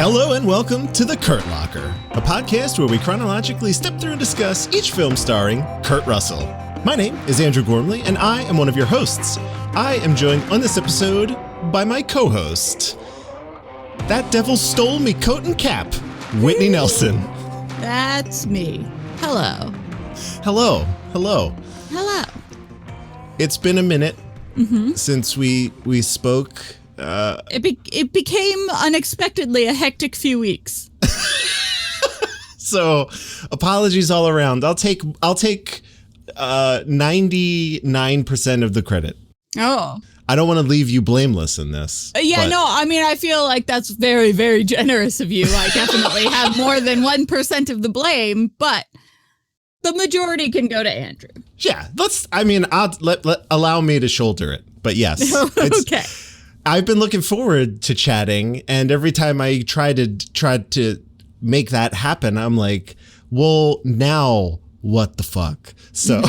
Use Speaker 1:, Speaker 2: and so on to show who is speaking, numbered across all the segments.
Speaker 1: Hello and welcome to The Kurt Locker, a podcast where we chronologically step through and discuss each film starring Kurt Russell. My name is Andrew Gormley, and I am one of your hosts. I am joined on this episode by my co-host. That devil stole me coat and cap, Whitney Nelson.
Speaker 2: That's me. Hello.
Speaker 1: Hello. Hello.
Speaker 2: Hello.
Speaker 1: It's been a minute since we spoke.
Speaker 2: It became unexpectedly a hectic few weeks.
Speaker 1: So apologies all around. I'll take 99% of the credit.
Speaker 2: Oh.
Speaker 1: I don't want to leave you blameless in this.
Speaker 2: I feel like that's very, very generous of you. I definitely have more than 1% of the blame, but the majority can go to Andrew.
Speaker 1: Yeah, allow me to shoulder it. But yes.
Speaker 2: Okay.
Speaker 1: I've been looking forward to chatting, and every time I try to make that happen, I'm like, well, now what the fuck? So,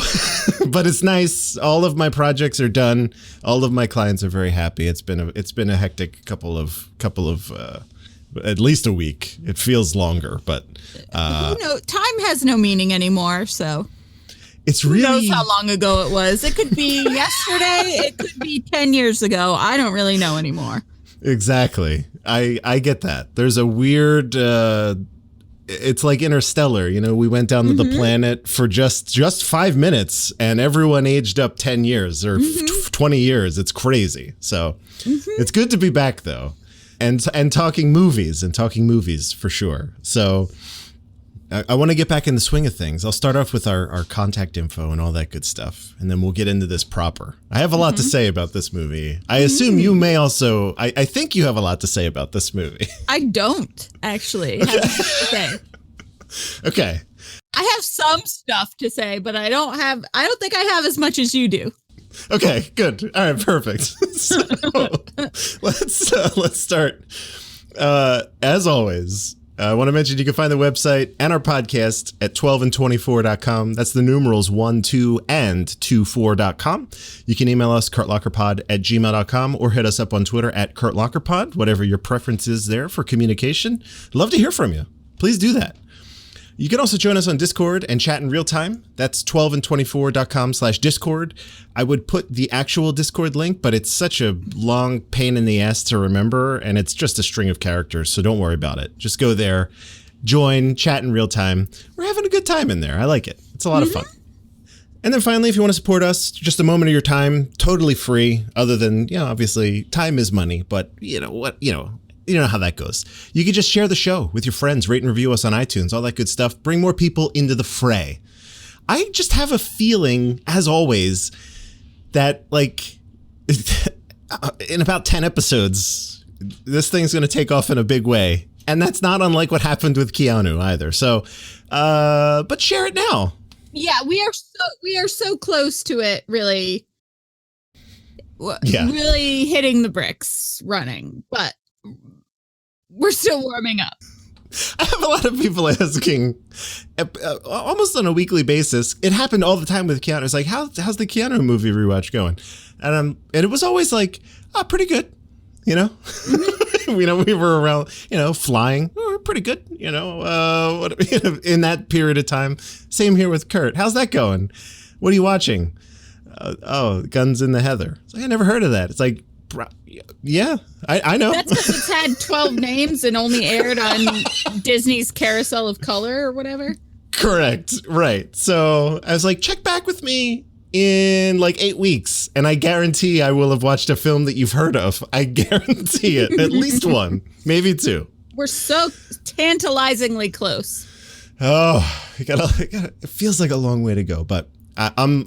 Speaker 1: but it's nice. All of my projects are done. All of my clients are very happy. It's been a hectic couple of at least a week. It feels longer, but
Speaker 2: time has no meaning anymore. So
Speaker 1: it's
Speaker 2: who
Speaker 1: really
Speaker 2: knows how long ago it was. It could be yesterday. It could be 10 years ago. I don't really know anymore.
Speaker 1: Exactly. I get that. There's a weird. It's like Interstellar, we went down to the planet for just 5 minutes and everyone aged up 10 years or 20 years. It's crazy. So it's good to be back, though, and talking movies for sure. So I want to get back in the swing of things. I'll start off with our contact info and all that good stuff, and then we'll get into this proper. I have a lot to say about this movie. I assume you may also. I think you have a lot to say about this movie.
Speaker 2: I don't actually have much to say.
Speaker 1: Okay.
Speaker 2: I have some stuff to say, but I don't think I have as much as you do.
Speaker 1: Okay, good. All right, perfect. So let's start. As always, I want to mention you can find the website and our podcast at 12and24.com. That's the numerals 1, 2, and 24.com. You can email us, kurtlockerpod@gmail.com, or hit us up on Twitter at kurtlockerpod, whatever your preference is there for communication. Love to hear from you. Please do that. You can also join us on Discord and chat in real time. That's 12and24.com/Discord. I would put the actual Discord link, but it's such a long pain in the ass to remember, and it's just a string of characters, so don't worry about it. Just go there, join, chat in real time. We're having a good time in there. I like it. It's a lot of fun. And then finally, if you want to support us, just a moment of your time, totally free, other than, obviously time is money, but you know how that goes. You can just share the show with your friends, rate and review us on iTunes, all that good stuff. Bring more people into the fray. I just have a feeling, as always, that in about 10 episodes, this thing's going to take off in a big way. And that's not unlike what happened with Keanu either. So, but share it now.
Speaker 2: Yeah, we are so close to it, really.
Speaker 1: Yeah.
Speaker 2: Really hitting the bricks running, but we're still warming up.
Speaker 1: I have a lot of people asking almost on a weekly basis. It happened all the time with Keanu. It's like, how's the Keanu movie rewatch going? And it was always like, pretty good. We were around, flying. We were pretty good, in that period of time. Same here with Kurt. How's that going? What are you watching? Guns in the Heather. It's like, I never heard of that. It's like, yeah, I know.
Speaker 2: That's because it's had 12 names and only aired on Disney's Carousel of Color or whatever.
Speaker 1: Correct. Right. So I was like, check back with me in 8 weeks, and I guarantee I will have watched a film that you've heard of. I guarantee it. At least one, maybe two.
Speaker 2: We're so tantalizingly close.
Speaker 1: Oh, it feels like a long way to go, but I'm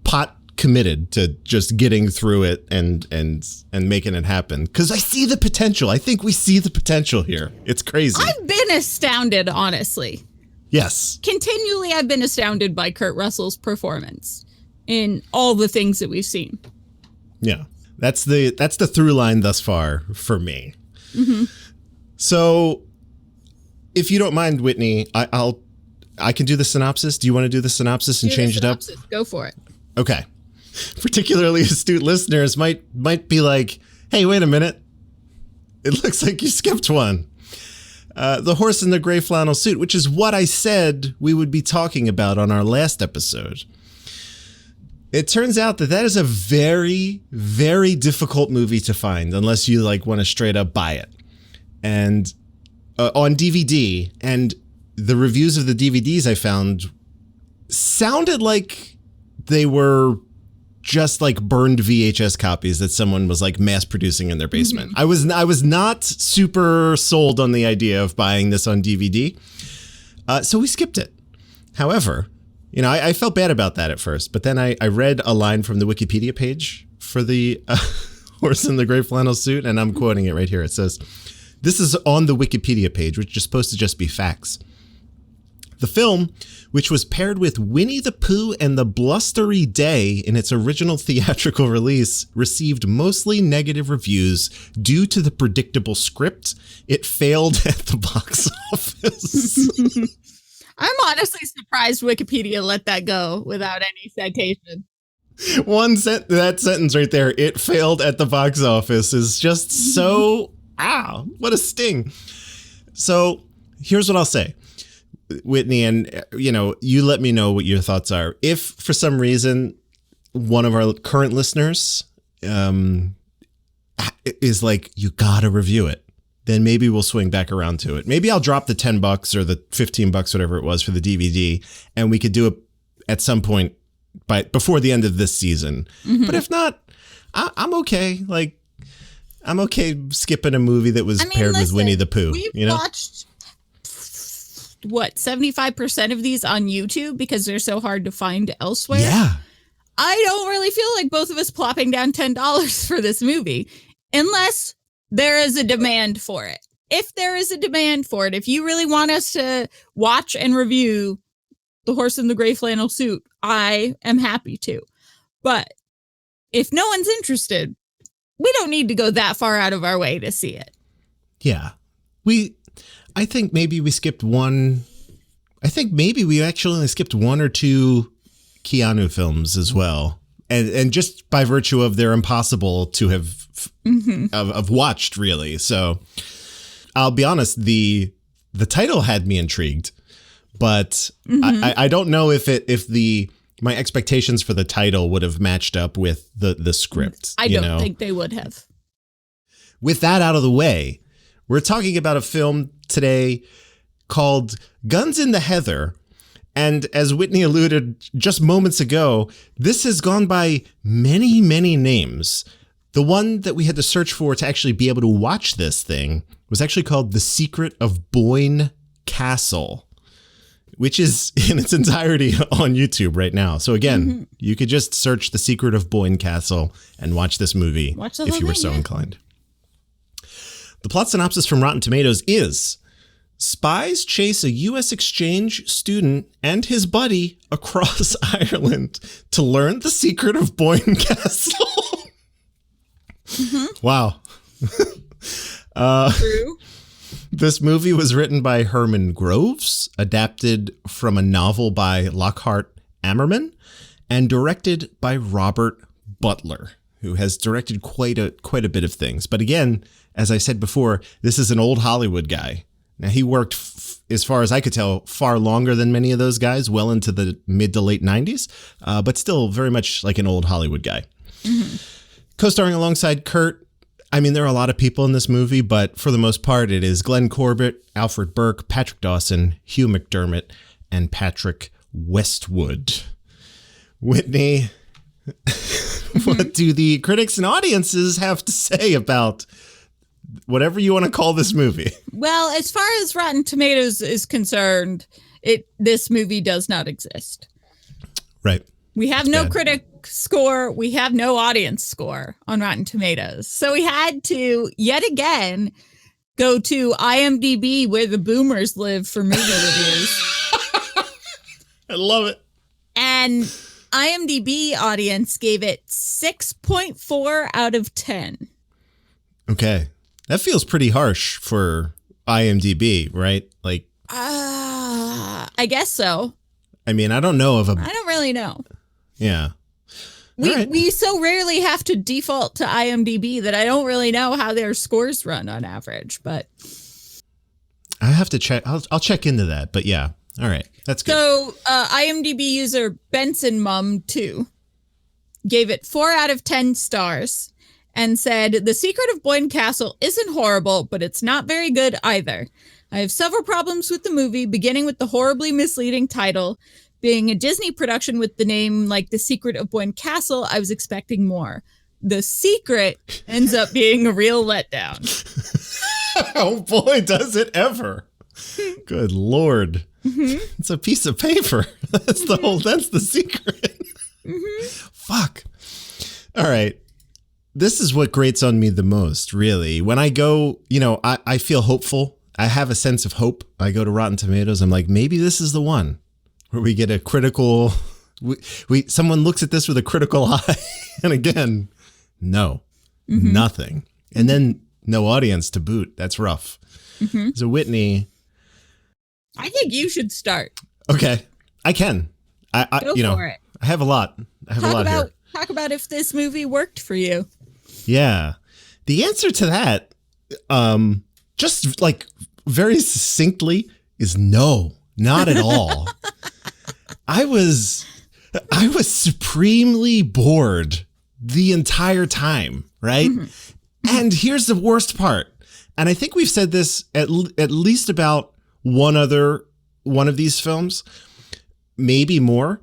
Speaker 1: pot committed to just getting through it and making it happen, because I see the potential. I think we see the potential here. It's crazy.
Speaker 2: I've been astounded, honestly.
Speaker 1: Yes.
Speaker 2: Continually, I've been astounded by Kurt Russell's performance in all the things that we've seen.
Speaker 1: Yeah, that's the through line thus far for me. So, if you don't mind, Whitney, I can do the synopsis. Do you want to do the synopsis and change it up?
Speaker 2: Go for it.
Speaker 1: Okay. Particularly astute listeners might be like, hey, wait a minute. It looks like you skipped one. The Horse in the Gray Flannel Suit, which is what I said we would be talking about on our last episode. It turns out that is a very, very difficult movie to find unless you like want to straight up buy it. And on DVD, and the reviews of the DVDs I found sounded like they were just like burned VHS copies that someone was like mass producing in their basement. Mm-hmm. I was not super sold on the idea of buying this on DVD. So we skipped it. However, you know, I felt bad about that at first, but then I read a line from the Wikipedia page for the Horse in the Gray Flannel Suit, and I'm quoting it right here. It says, this is on the Wikipedia page, which is supposed to just be facts. The film, which was paired with Winnie the Pooh and the Blustery Day in its original theatrical release, received mostly negative reviews due to the predictable script. It failed at the box office.
Speaker 2: I'm honestly surprised Wikipedia let that go without any citation.
Speaker 1: That sentence right there, it failed at the box office, is just so, what a sting. So here's what I'll say, Whitney, and you know, you let me know what your thoughts are. If for some reason one of our current listeners is like, you gotta review it, then maybe we'll swing back around to it. Maybe I'll drop the $10 or the $15, whatever it was for the DVD, and we could do it at some point before the end of this season. Mm-hmm. But if not, I'm okay. Like, I'm okay skipping a movie that was paired with Winnie the Pooh.
Speaker 2: We've watched, 75% of these on YouTube because they're so hard to find elsewhere. Yeah. I don't really feel like both of us plopping down $10 for this movie unless there is a demand for it. If there is a demand for it, if you really want us to watch and review The Horse in the Gray Flannel Suit, I am happy to. But if no one's interested, we don't need to go that far out of our way to see it.
Speaker 1: Yeah. I think maybe we skipped one. I think maybe we actually only skipped one or two Keanu films as well. And just by virtue of they're impossible to have of watched, really. So I'll be honest, the title had me intrigued, but I don't know if my expectations for the title would have matched up with the script.
Speaker 2: I don't think they would have.
Speaker 1: With that out of the way, we're talking about a film today called Guns in the Heather. And as Whitney alluded just moments ago, this has gone by many, many names. The one that we had to search for to actually be able to watch this thing was actually called The Secret of Boyne Castle, which is in its entirety on YouTube right now. So again, you could just search The Secret of Boyne Castle and watch this movie if you were so inclined. The plot synopsis from Rotten Tomatoes is: spies chase a U.S. exchange student and his buddy across Ireland to learn the secret of Boyne Castle. Wow.
Speaker 2: True.
Speaker 1: This movie was written by Herman Groves, adapted from a novel by Lockhart Ammerman, and directed by Robert Butler, who has directed quite a bit of things. But again, as I said before, this is an old Hollywood guy. Now, he worked, as far as I could tell, far longer than many of those guys, well into the mid to late 90s, but still very much like an old Hollywood guy. Co-starring alongside Kurt, I mean, there are a lot of people in this movie, but for the most part, it is Glenn Corbett, Alfred Burke, Patrick Dawson, Hugh McDermott, and Patrick Westwood. Whitney, what do the critics and audiences have to say about whatever you want to call this movie?
Speaker 2: Well, as far as Rotten Tomatoes is concerned, this movie does not exist.
Speaker 1: Right.
Speaker 2: We have no critic score. We have no audience score on Rotten Tomatoes. So we had to, yet again, go to IMDb, where the boomers live, for movie reviews.
Speaker 1: I love it.
Speaker 2: And IMDb audience gave it 6.4 out of 10.
Speaker 1: Okay. That feels pretty harsh for IMDb, right? Like,
Speaker 2: I guess so.
Speaker 1: I mean, I don't know of
Speaker 2: I don't really know.
Speaker 1: Yeah.
Speaker 2: We so rarely have to default to IMDb that I don't really know how their scores run on average, but
Speaker 1: I have to check. I'll check into that. But yeah. All right. That's good.
Speaker 2: So IMDb user Benson Mum 2 gave it 4 out of 10 stars and said, "The Secret of Boyne Castle isn't horrible, but it's not very good either. I have several problems with the movie, beginning with the horribly misleading title. Being a Disney production with the name like The Secret of Boyne Castle, I was expecting more. The secret ends up being a real letdown."
Speaker 1: Oh boy, does it ever. Good Lord. Mm-hmm. It's a piece of paper. That's that's the secret. Mm-hmm. Fuck. All right. This is what grates on me the most, really. When I go, I feel hopeful. I have a sense of hope. I go to Rotten Tomatoes. I'm like, maybe this is the one where we get a critical, someone looks at this with a critical eye. And again, no, nothing. And then no audience to boot. That's rough. Mm-hmm. So Whitney,
Speaker 2: I think you should start.
Speaker 1: Okay, I can.
Speaker 2: Go for it.
Speaker 1: I have a lot. Here.
Speaker 2: Talk about if this movie worked for you.
Speaker 1: Yeah, the answer to that, just like very succinctly, is no, not at all. I was supremely bored the entire time, right? Mm-hmm. And here's the worst part. And I think we've said this at least about one of these films, maybe more.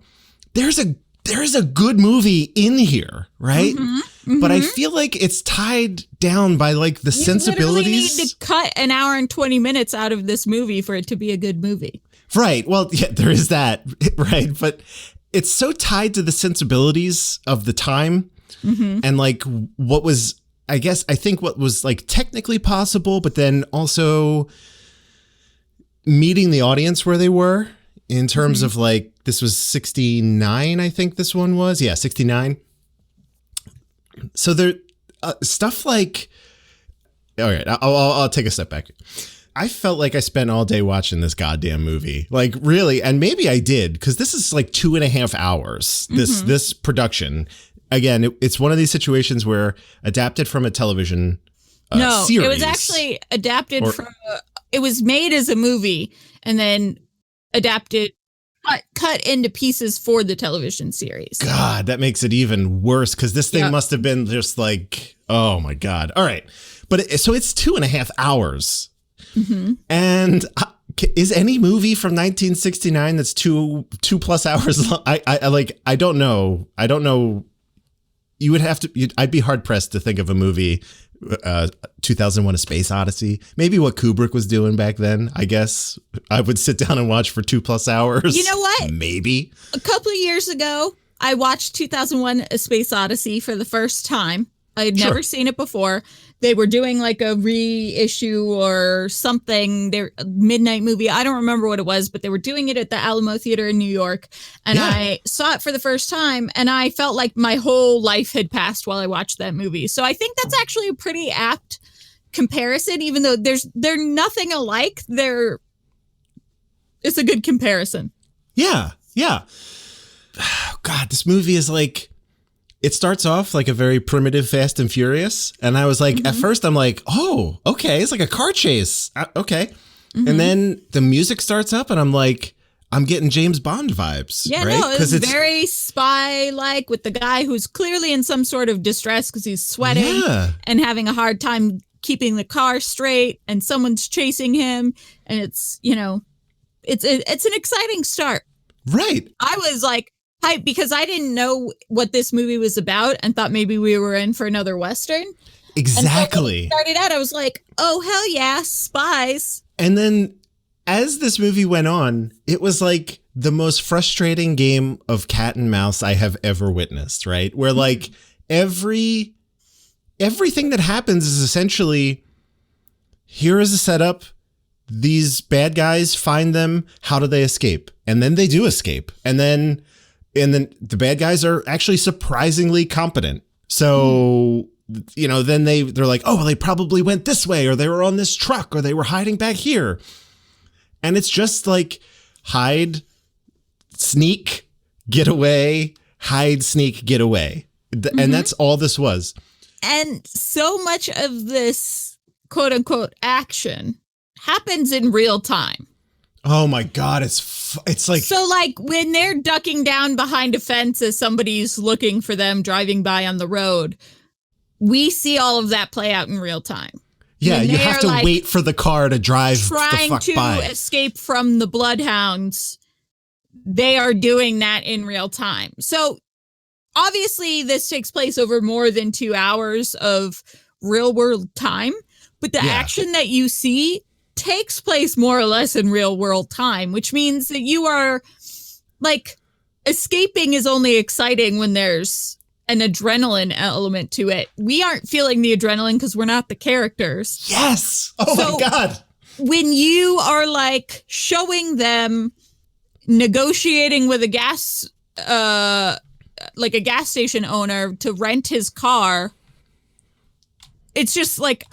Speaker 1: There's a good movie in here, right? Mm-hmm, mm-hmm. But I feel like it's tied down by like the sensibilities. You literally need to
Speaker 2: cut an hour and 20 minutes out of this movie for it to be a good movie.
Speaker 1: Right. Well, yeah, there is that, right? But it's so tied to the sensibilities of the time and like what was, I think what was like technically possible, but then also meeting the audience where they were in terms of like, this was 69, I think this one was. Yeah, 69. So there, stuff like, all right, I'll take a step back. I felt like I spent all day watching this goddamn movie. Like really, and maybe I did, because this is like 2.5 hours, this production. Again, it's one of these situations where adapted from a television series.
Speaker 2: It was actually adapted it was made as a movie and then adapted, cut into pieces for the television series.
Speaker 1: God, that makes it even worse, because this thing must have been just like, oh my God. All right. But so it's 2.5 hours. Mm-hmm. And is any movie from 1969 that's two plus hours long? I don't know. You would have to, I'd be hard pressed to think of a movie, 2001 A Space Odyssey, maybe what Kubrick was doing back then. I guess I would sit down and watch for 2+ hours.
Speaker 2: You know what?
Speaker 1: Maybe.
Speaker 2: A couple of years ago, I watched 2001 A Space Odyssey for the first time. I had never seen it before. They were doing like a reissue or something. Their midnight movie. I don't remember what it was, but they were doing it at the Alamo Theater in New York. And I saw it for the first time and I felt like my whole life had passed while I watched that movie. So I think that's actually a pretty apt comparison, even though they're nothing alike. It's a good comparison.
Speaker 1: Yeah. Yeah. Oh, God, this movie is like, it starts off like a very primitive Fast and Furious. And I was like, at first I'm like, oh, okay. It's like a car chase. Okay. Mm-hmm. And then the music starts up and I'm like, I'm getting James Bond vibes.
Speaker 2: Yeah,
Speaker 1: right?
Speaker 2: No, it's very spy-like with the guy who's clearly in some sort of distress because he's sweating and having a hard time keeping the car straight and someone's chasing him. And it's, it's an exciting start.
Speaker 1: Right.
Speaker 2: I was like, because I didn't know what this movie was about and thought maybe we were in for another Western.
Speaker 1: Exactly.
Speaker 2: And so when it started out, I was like, oh, hell yeah, spies.
Speaker 1: And then as this movie went on, it was like the most frustrating game of cat and mouse I have ever witnessed, right? Where like everything that happens is essentially, here is a setup. These bad guys find them. How do they escape? And then they do escape. And then the bad guys are actually surprisingly competent. So, then they're like, oh, well, they probably went this way, or they were on this truck, or they were hiding back here. And it's just like hide, sneak, get away, hide, sneak, get away. And that's all this was.
Speaker 2: And so much of this quote unquote action happens in real time.
Speaker 1: Oh my God, it's like...
Speaker 2: So like when they're ducking down behind a fence as somebody's looking for them driving by on the road, we see all of that play out in real time.
Speaker 1: Yeah, you have to wait for the car to drive the fuck by.
Speaker 2: Trying to escape from the bloodhounds, they are doing that in real time. So obviously this takes place over more than 2 hours of real world time, but the action that you see takes place more or less in real world time, which means that you are like escaping is only exciting when there's an adrenaline element to it. We aren't feeling the adrenaline because we're not the characters.
Speaker 1: Yes. Oh my God.
Speaker 2: When you are like showing them negotiating with a gas station owner to rent his car, it's just like,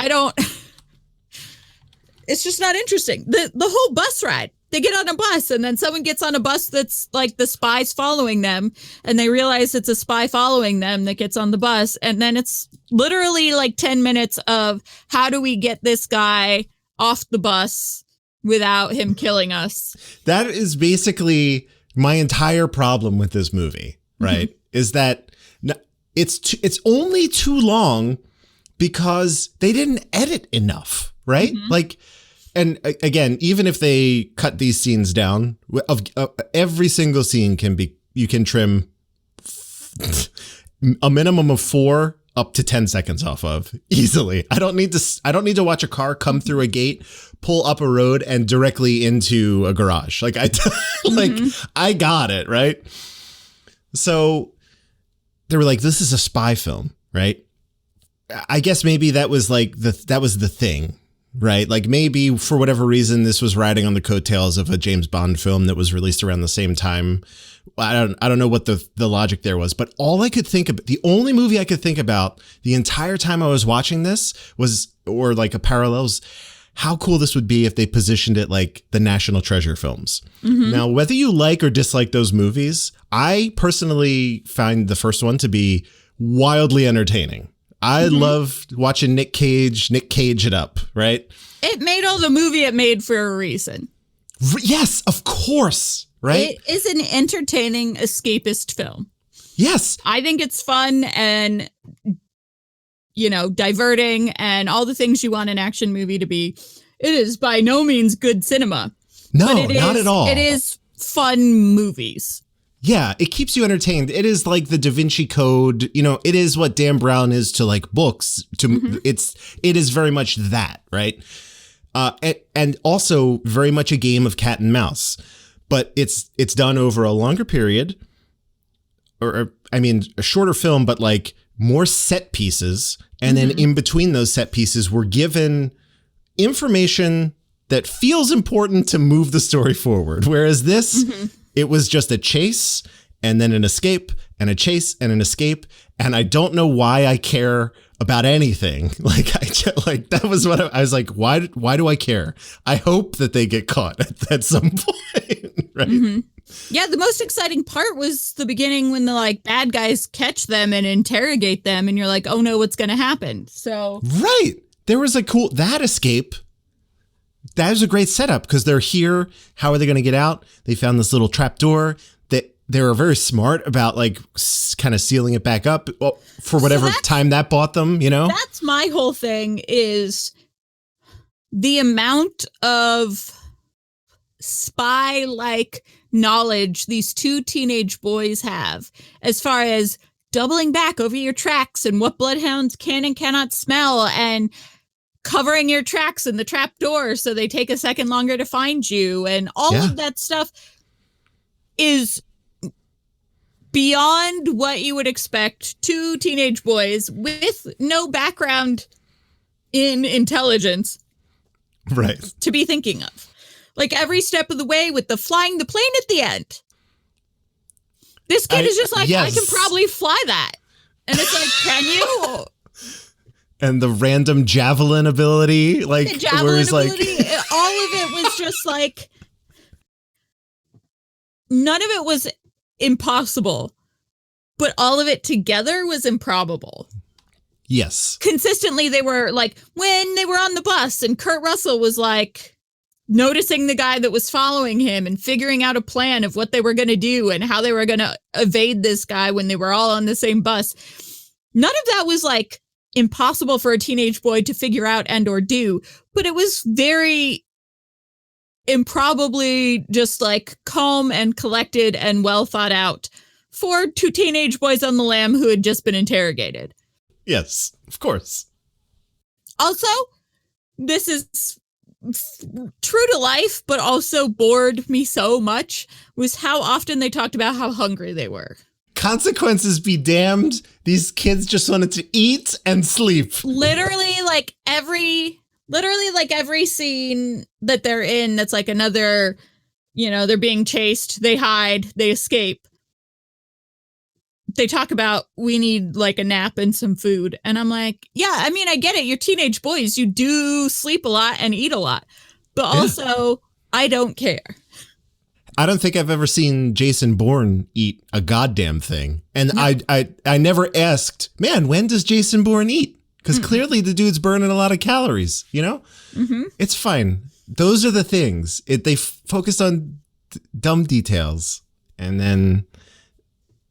Speaker 2: it's just not interesting. The whole bus ride, they get on a bus and then someone gets on a bus that's like the spy's following them and they realize it's a spy following them that gets on the bus. And then it's literally like 10 minutes of how do we get this guy off the bus without him killing us?
Speaker 1: That is basically my entire problem with this movie, right? Mm-hmm. Is that it's only too long because they didn't edit enough, right? Mm-hmm. Like, and again, even if they cut these scenes down, every single scene you can trim a minimum of 4 up to 10 seconds off of easily. I don't need to watch a car come through a gate, pull up a road and directly into a garage. Like I got it, right? So they were like, this is a spy film, right? I guess maybe that was like that was the thing, right? Like maybe for whatever reason, this was riding on the coattails of a James Bond film that was released around the same time. I don't know what the logic there was, but all I could think of, the only movie I could think about the entire time I was watching this was, or like a parallels, how cool this would be if they positioned it like the National Treasure films. Mm-hmm. Now, whether you like or dislike those movies, I personally find the first one to be wildly entertaining. I love watching Nick Cage it up, right?
Speaker 2: It made all the movie it made for a reason.
Speaker 1: Yes, of course, right?
Speaker 2: It is an entertaining escapist film.
Speaker 1: Yes.
Speaker 2: I think it's fun and, diverting and all the things you want an action movie to be. It is by no means good cinema.
Speaker 1: No, not at all.
Speaker 2: It is fun movies.
Speaker 1: Yeah, it keeps you entertained. It is like the Da Vinci Code. It is what Dan Brown is to like books. It is very much that, right? And also very much a game of cat and mouse, but it's done over a longer period, or a shorter film, but like more set pieces. And then in between those set pieces, we're given information that feels important to move the story forward. Whereas this, it was just a chase and then an escape and a chase and an escape. And I don't know why I care about anything. That was what I was like, why do I care? I hope that they get caught at some point. Right. Mm-hmm.
Speaker 2: Yeah. The most exciting part was the beginning when the bad guys catch them and interrogate them. And you're like, oh no, what's going to happen? So. Right.
Speaker 1: There was that escape. That was a great setup because they're here. How are they going to get out? They found this little trap door that they were very smart about, kind of sealing it back up for whatever time that bought them, That's
Speaker 2: my whole thing is the amount of spy-like knowledge these 2 teenage boys have as far as doubling back over your tracks and what bloodhounds can and cannot smell and covering your tracks in the trap door so they take a second longer to find you. And all of that stuff is beyond what you would expect 2 teenage boys with no background in intelligence
Speaker 1: to
Speaker 2: be thinking of. Every step of the way with the flying the plane at the end. This kid is just like, I can probably fly that. And it's like, can you?
Speaker 1: And the random javelin ability,
Speaker 2: the javelin ability, all of it was just none of it was impossible, but all of it together was improbable.
Speaker 1: Yes.
Speaker 2: Consistently, they were when they were on the bus and Kurt Russell was like, noticing the guy that was following him and figuring out a plan of what they were going to do and how they were going to evade this guy when they were all on the same bus. None of that was like impossible for a teenage boy to figure out and or do, but it was very improbably just like calm and collected and well thought out for two teenage boys on the lam who had just been interrogated.
Speaker 1: Yes, of course.
Speaker 2: Also, this is true to life, but also bored me so much, was how often they talked about how hungry they were.
Speaker 1: Consequences be damned. These kids just wanted to eat and sleep.
Speaker 2: Literally like every scene that they're in, that's like another, they're being chased, they hide, they escape. They talk about, we need like a nap and some food. And I'm like, yeah, I mean, I get it. You're teenage boys. You do sleep a lot and eat a lot. But also, I don't care.
Speaker 1: I don't think I've ever seen Jason Bourne eat a goddamn thing. And no. I never asked, man, when does Jason Bourne eat? Because clearly the dude's burning a lot of calories, Mm-hmm. It's fine. Those are the things. They focused on dumb details and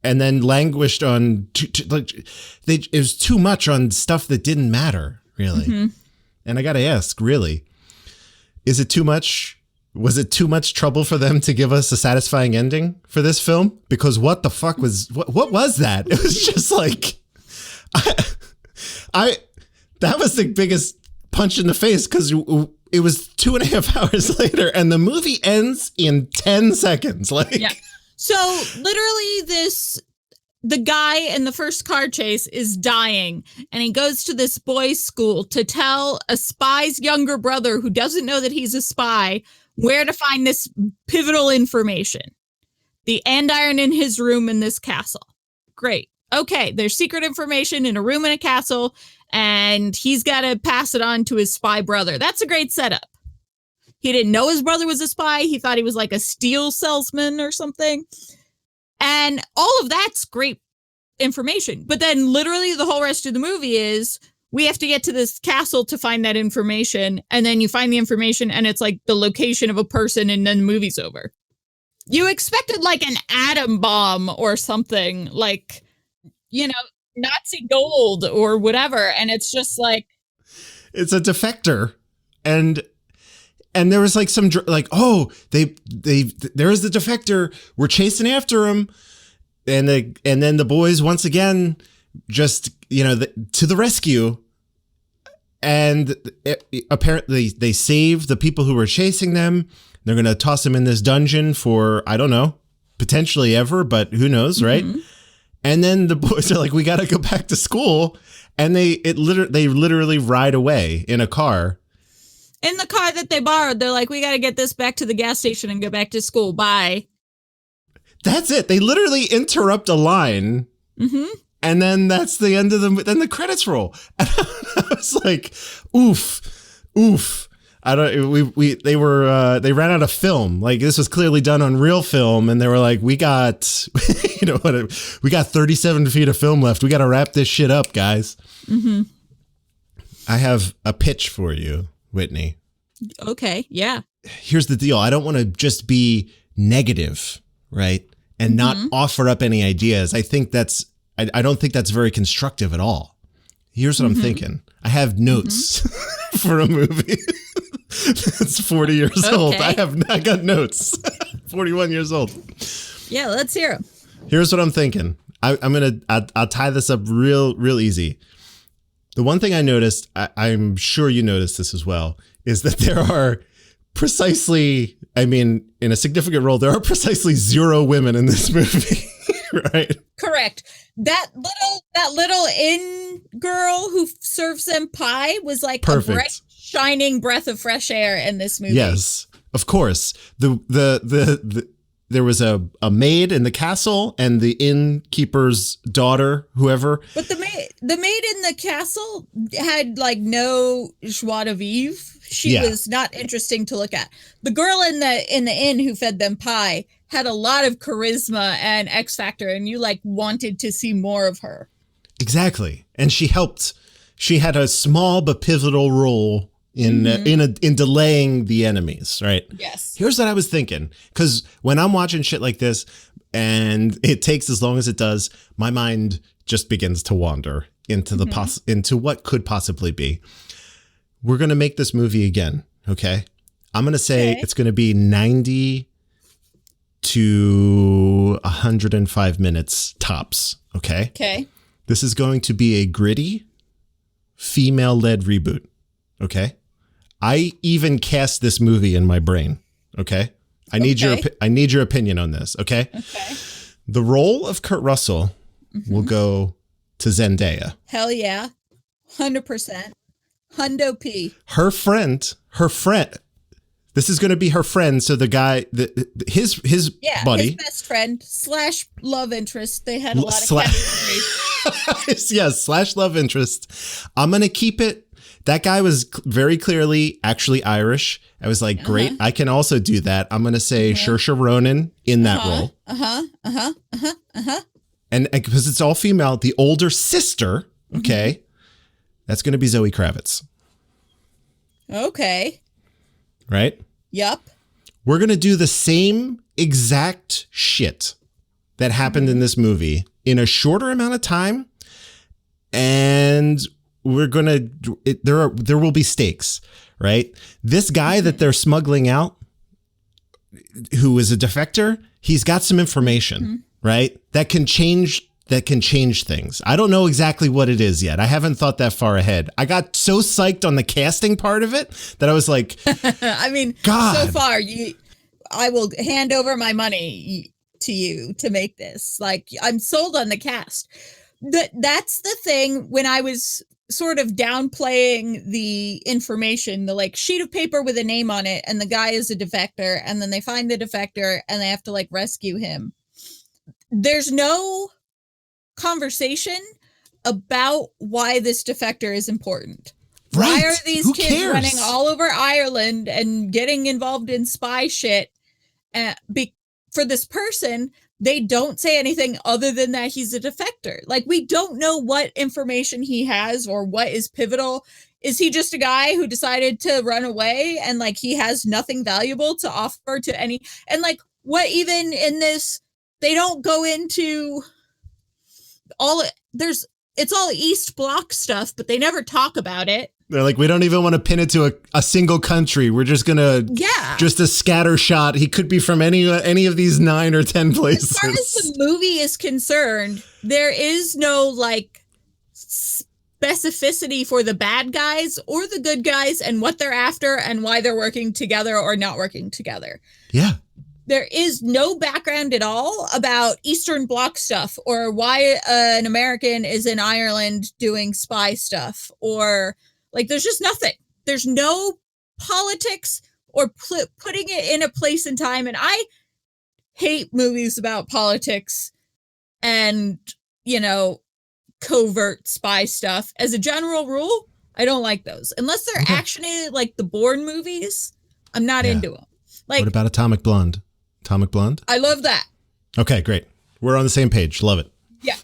Speaker 1: then languished on it was too much on stuff that didn't matter, really. Mm-hmm. And I got to ask, really, is it too much? Was it too much trouble for them to give us a satisfying ending for this film? Because what the fuck was what was that? It was just like that was the biggest punch in the face, because it was 2.5 hours later and the movie ends in 10 seconds. Like, yeah.
Speaker 2: So literally the guy in the first car chase is dying, and he goes to this boys' school to tell a spy's younger brother who doesn't know that he's a spy where to find this pivotal information. The andiron in his room in this castle. Great. Okay, there's secret information in a room in a castle, and he's got to pass it on to his spy brother. That's a great setup. He didn't know his brother was a spy. He thought he was like a steel salesman or something. And all of that's great information. But then literally the whole rest of the movie is, we have to get to this castle to find that information. And then you find the information and it's like the location of a person, and then the movie's over. You expected like an atom bomb or something, like, Nazi gold or whatever. And it's just like,
Speaker 1: it's a defector. And there was like some like, oh, there is the defector. We're chasing after him, and then the boys once again just to the rescue, and apparently they save the people who were chasing them. They're gonna toss them in this dungeon for, I don't know, potentially ever, but who knows, right? Mm-hmm. And then the boys are like, we gotta go back to school, and they literally ride away in a car. In
Speaker 2: the car that they borrowed, they're like, we got to get this back to the gas station and go back to school. Bye.
Speaker 1: That's it. They literally interrupt a line. Mm-hmm. And then that's the end of then the credits roll. And I was like, oof. They ran out of film. Like, this was clearly done on real film. And they were like, we got, we got 37 feet of film left. We got to wrap this shit up, guys. Mm-hmm. I have a pitch for you, Whitney.
Speaker 2: Okay, yeah.
Speaker 1: Here's the deal. I don't want to just be negative, right? And not offer up any ideas. I don't think that's very constructive at all. Here's what I'm thinking. I have notes for a movie that's 40 years old. I got notes. 41 years old.
Speaker 2: Yeah, let's hear them.
Speaker 1: Here's what I'm thinking. I'll tie this up real easy. The one thing I noticed, I'm sure you noticed this as well, is that there are precisely, in a significant role, there are precisely 0 women in this movie, right?
Speaker 2: Correct. That little inn girl who serves them pie was like perfect. A bright, shining breath of fresh air in this movie.
Speaker 1: Yes, of course. There was a maid in the castle and the innkeeper's daughter, whoever.
Speaker 2: But the maid in the castle had like no joie de vivre. She was not interesting to look at. The girl in the inn who fed them pie had a lot of charisma and X factor, and you like wanted to see more of her.
Speaker 1: Exactly. And she helped. She had a small but pivotal role in delaying the enemies, right?
Speaker 2: Yes.
Speaker 1: Here's what I was thinking, because when I'm watching shit like this and it takes as long as it does, my mind just begins to wander into into what could possibly be. We're going to make this movie again, okay? I'm going to say it's going to be 90 to 105 minutes tops, okay?
Speaker 2: Okay.
Speaker 1: This is going to be a gritty, female-led reboot, okay? I even cast this movie in my brain, okay? I need your opinion on this, okay? Okay. The role of Kurt Russell will go to Zendaya.
Speaker 2: Hell yeah. 100%. Hundo P.
Speaker 1: Her friend. This is going to be her friend. So the guy, his buddy,
Speaker 2: his best friend / love interest. They had a lot of chemistry.
Speaker 1: Yes, / love interest. I'm going to keep it. That guy was very clearly actually Irish. I was like, great. I can also do that. I'm going to say Saoirse Ronan in that role. And because it's all female, the older sister, okay, that's going to be Zoe Kravitz.
Speaker 2: Okay.
Speaker 1: Right?
Speaker 2: Yup.
Speaker 1: We're going to do the same exact shit that happened in this movie in a shorter amount of time. And we're going to, there will be stakes, right? This guy that they're smuggling out, who is a defector, he's got some information, right? That can change things. I don't know exactly what it is yet. I haven't thought that far ahead. I got so psyched on the casting part of it that I was like,
Speaker 2: I mean, God. So far, I will hand over my money to you to make this. Like, I'm sold on the cast. That's the thing when I was sort of downplaying the information, the like sheet of paper with a name on it, and the guy is a defector, and then they find the defector and they have to like rescue him. There's no conversation about why this defector is important. Right. Why are these kids running all over Ireland and getting involved in spy shit? For this person, they don't say anything other than that he's a defector. Like, we don't know what information he has or what is pivotal. Is he just a guy who decided to run away and like he has nothing valuable to offer to any? And like, what even in this, they don't go into it's all East Bloc stuff, but they never talk about it.
Speaker 1: They're like, we don't even want to pin it to a single country. We're just going to, just a scatter shot. He could be from any of these 9 or 10 places.
Speaker 2: As far as the movie is concerned, there is no like specificity for the bad guys or the good guys and what they're after and why they're working together or not working together.
Speaker 1: Yeah.
Speaker 2: There is no background at all about Eastern Bloc stuff or why an American is in Ireland doing spy stuff, or like, there's just nothing. There's no politics or putting it in a place and time. And I hate movies about politics and, covert spy stuff. As a general rule, I don't like those unless they're actionated like the Bourne movies. I'm not into them. Like,
Speaker 1: what about Atomic Blonde? Atomic Blonde?
Speaker 2: I love that.
Speaker 1: Okay, great. We're on the same page. Love it.
Speaker 2: Yeah.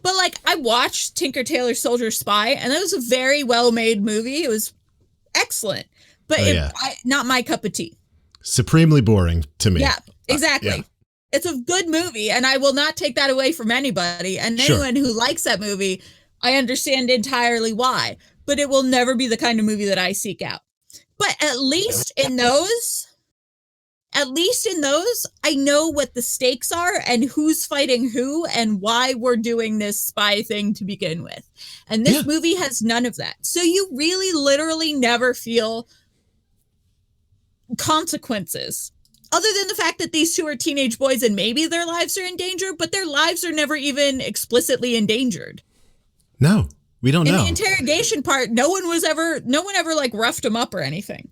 Speaker 2: But like, I watched Tinker Tailor Soldier Spy, and that was a very well-made movie. It was excellent, but not my cup of tea.
Speaker 1: Supremely boring to me.
Speaker 2: Yeah, exactly. It's a good movie, and I will not take that away from anybody. And anyone who likes that movie, I understand entirely why. But it will never be the kind of movie that I seek out. But at least in those, I know what the stakes are and who's fighting who and why we're doing this spy thing to begin with. And this movie has none of that. So you really literally never feel consequences other than the fact that these two are teenage boys and maybe their lives are in danger, but their lives are never even explicitly endangered.
Speaker 1: No, we don't know.
Speaker 2: In the interrogation part, no one ever like roughed them up or anything.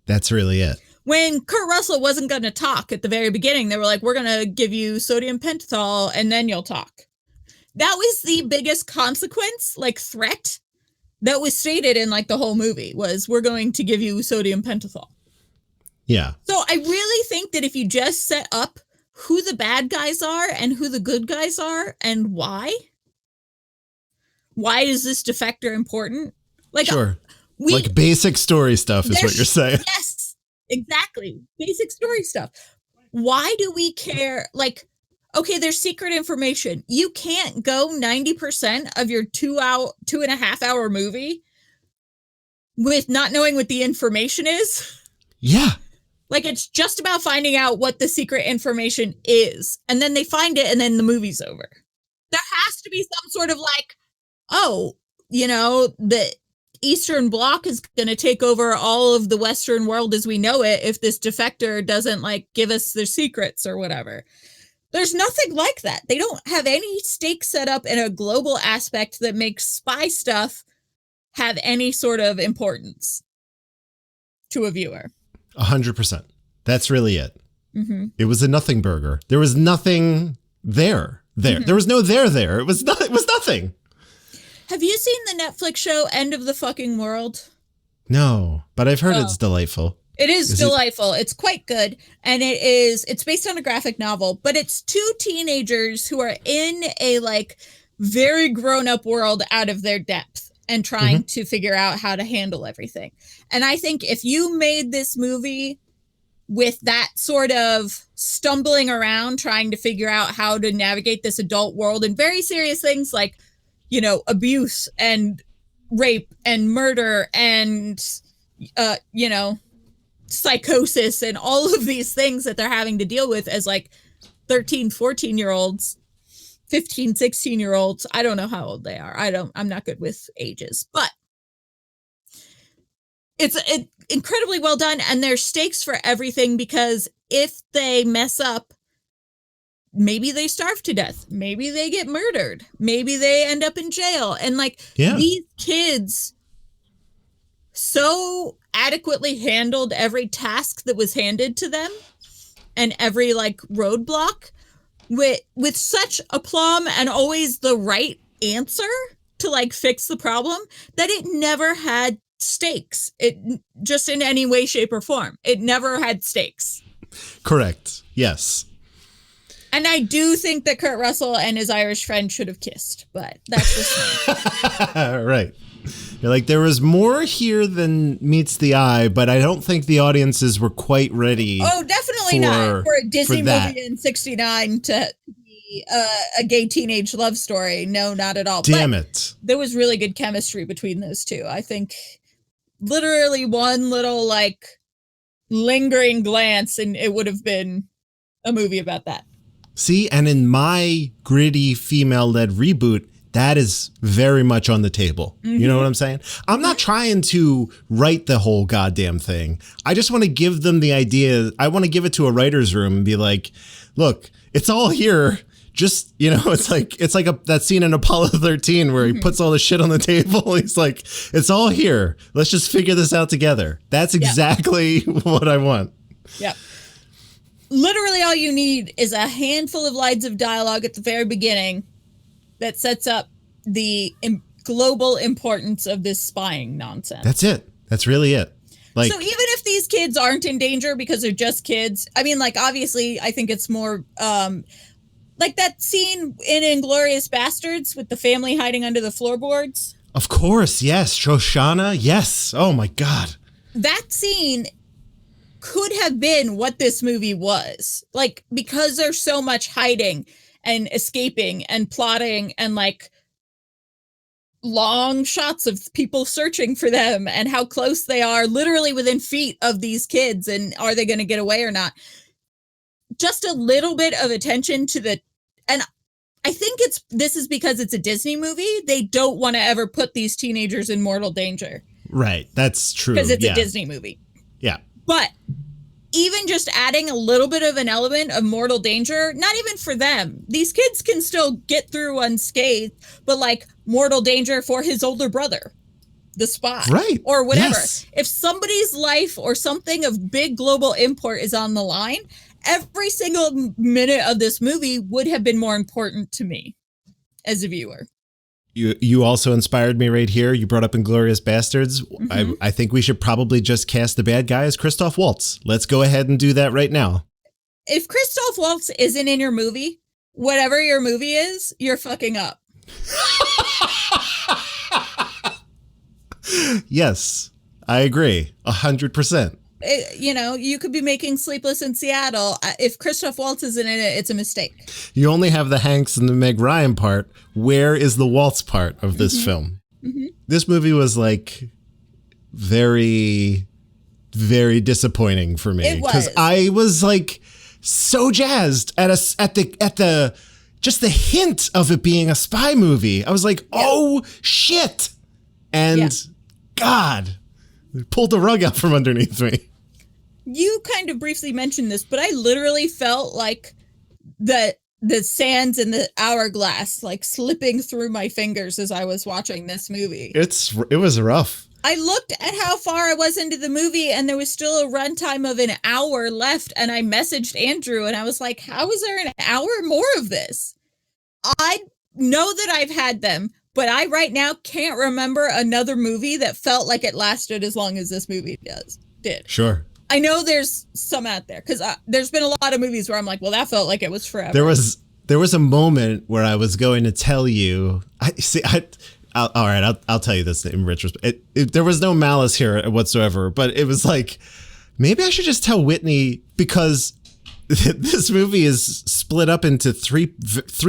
Speaker 1: That's really it.
Speaker 2: When Kurt Russell wasn't going to talk at the very beginning, they were like, we're going to give you sodium pentothal and then you'll talk. That was the biggest consequence, like threat, that was stated in like the whole movie was, we're going to give you sodium pentothal.
Speaker 1: Yeah.
Speaker 2: So I really think that if you just set up who the bad guys are and who the good guys are and why is this defector important? Like,
Speaker 1: sure. Like basic story stuff is what you're saying.
Speaker 2: Yes, exactly. Basic story stuff. Why do we care? Like, okay, there's secret information. You can't go 90% of your 2.5 hour movie with not knowing what the information is.
Speaker 1: Yeah.
Speaker 2: Like, it's just about finding out what the secret information is. And then they find it and then the movie's over. There has to be some sort of like, oh, you know, the Eastern Bloc is going to take over all of the Western world as we know it if this defector doesn't like give us their secrets or whatever. There's nothing like that. They don't have any stakes set up in a global aspect that makes spy stuff have any sort of importance to a viewer.
Speaker 1: 100%. That's really it.
Speaker 2: Mm-hmm.
Speaker 1: It was a nothing burger. There was nothing there. Mm-hmm. There was no there. It was nothing.
Speaker 2: Have you seen the Netflix show End of the Fucking World?
Speaker 1: No, but I've heard it's delightful.
Speaker 2: It is delightful. It's quite good. And it's based on a graphic novel, but it's two teenagers who are in a like very grown up world out of their depth and trying to figure out how to handle everything. And I think if you made this movie with that sort of stumbling around, trying to figure out how to navigate this adult world and very serious things like, you know, abuse and rape and murder and, you know, psychosis and all of these things that they're having to deal with as like 13, 14-year-olds, 15, 16-year-olds. I don't know how old they are. I'm not good with ages, but it's incredibly well done. And there's stakes for everything because if they mess up, maybe they starve to death. Maybe they get murdered. Maybe they end up in jail. And like these kids so adequately handled every task that was handed to them and every like roadblock with such aplomb and always the right answer to like fix the problem that it never had stakes. It just in any way, shape, or form. It never had stakes.
Speaker 1: Correct. Yes.
Speaker 2: And I do think that Kurt Russell and his Irish friend should have kissed, but that's just me.
Speaker 1: Right. You're like, there was more here than meets the eye, but I don't think the audiences were quite ready.
Speaker 2: Oh, definitely not. For a Disney movie in 1969 to be a gay teenage love story. No, not at all.
Speaker 1: Damn it.
Speaker 2: There was really good chemistry between those two. I think literally one little like lingering glance and it would have been a movie about that.
Speaker 1: See, and in my gritty female-led reboot, that is very much on the table. Mm-hmm. You know what I'm saying? I'm not trying to write the whole goddamn thing. I just want to give them the idea. I want to give it to a writer's room and be like, look, it's all here. Just, you know, it's like that scene in Apollo 13 where he puts all the shit on the table. He's like, it's all here. Let's just figure this out together. That's exactly what I want.
Speaker 2: Yeah. Literally all you need is a handful of lines of dialogue at the very beginning that sets up the global importance of this spying nonsense.
Speaker 1: That's it. That's really it. Like,
Speaker 2: so even if these kids aren't in danger because they're just kids, I mean, like, obviously, I think it's more like that scene in Inglourious Bastards with the family hiding under the floorboards.
Speaker 1: Of course. Yes. Shoshana. Yes. Oh, my God.
Speaker 2: That scene could have been what this movie was. Like, because there's so much hiding and escaping and plotting and like long shots of people searching for them and how close they are literally within feet of these kids and are they going to get away or not. Just a little bit of attention to and I think this is because it's a Disney movie. They don't want to ever put these teenagers in mortal danger.
Speaker 1: Right. That's true.
Speaker 2: Because it's a Disney movie.
Speaker 1: Yeah.
Speaker 2: But even just adding a little bit of an element of mortal danger, not even for them. These kids can still get through unscathed, but like mortal danger for his older brother, the spy.
Speaker 1: Right.
Speaker 2: Or whatever.
Speaker 1: Yes.
Speaker 2: If somebody's life or something of big global import is on the line, every single minute of this movie would have been more important to me as a viewer.
Speaker 1: You also inspired me right here. You brought up Inglourious Bastards. Mm-hmm. I think we should probably just cast the bad guy as Christoph Waltz. Let's go ahead and do that right now.
Speaker 2: If Christoph Waltz isn't in your movie, whatever your movie is, you're fucking up.
Speaker 1: Yes, I agree 100%.
Speaker 2: You could be making Sleepless in Seattle. If Christoph Waltz isn't in it, it's a mistake.
Speaker 1: You only have the Hanks and the Meg Ryan part. Where is the Waltz part of this film? Mm-hmm. This movie was like very, very disappointing for me because I was like so jazzed at the just the hint of it being a spy movie. I was like, oh shit, and God, it pulled the rug out from underneath me.
Speaker 2: You kind of briefly mentioned this, but I literally felt like the sands in the hourglass like slipping through my fingers as I was watching this movie.
Speaker 1: It was rough.
Speaker 2: I looked at how far I was into the movie and there was still a runtime of an hour left, and I messaged Andrew and I was like, how is there an hour more of this? I know that I've had them, but I right now can't remember another movie that felt like it lasted as long as this movie did.
Speaker 1: Sure.
Speaker 2: I know there's some out there because there's been a lot of movies where I'm like, well, that felt like it was forever.
Speaker 1: There was a moment where I was going to tell you. All right, I'll tell you this in retrospect. There was no malice here whatsoever, but it was like maybe I should just tell Whitney because this movie is split up into three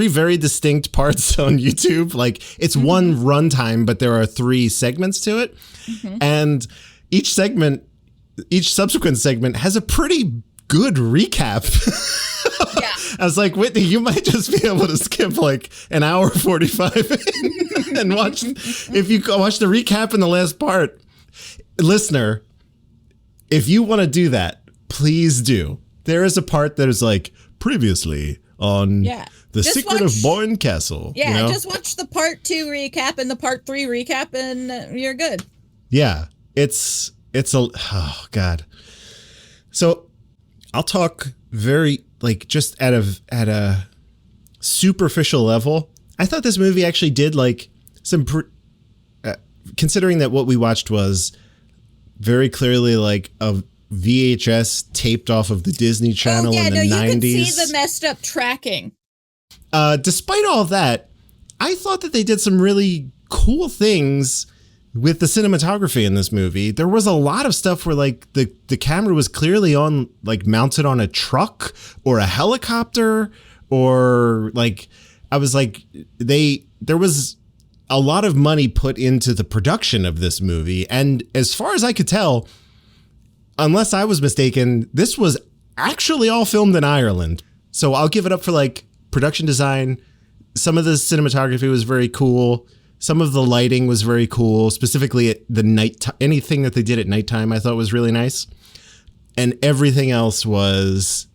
Speaker 1: very distinct parts on YouTube. Like it's one runtime, but there are 3 segments to it, and each subsequent segment has a pretty good recap. Yeah. I was like, Whitney, you might just be able to skip like an hour 45 and watch. If you watch the recap in the last part, listener, if you want to do that, please do. There is a part that is like previously on The Secret of Boyne Castle.
Speaker 2: Yeah, just watch the part 2 recap and the part 3 recap and you're good.
Speaker 1: Yeah, it's oh God. So I'll talk very like just at a superficial level. I thought this movie actually did like some considering that what we watched was very clearly like a VHS taped off of the Disney Channel in the 90s. You could
Speaker 2: see the messed up tracking.
Speaker 1: Despite all that, I thought that they did some really cool things with the cinematography in this movie. There was a lot of stuff where like the camera was clearly on like mounted on a truck or a helicopter, or like I was like there was a lot of money put into the production of this movie. And as far as I could tell, unless I was mistaken, this was actually all filmed in Ireland. So I'll give it up for like production design. Some of the cinematography was very cool. Some of the lighting was very cool, specifically at the night. Anything that they did at nighttime, I thought was really nice. And everything else was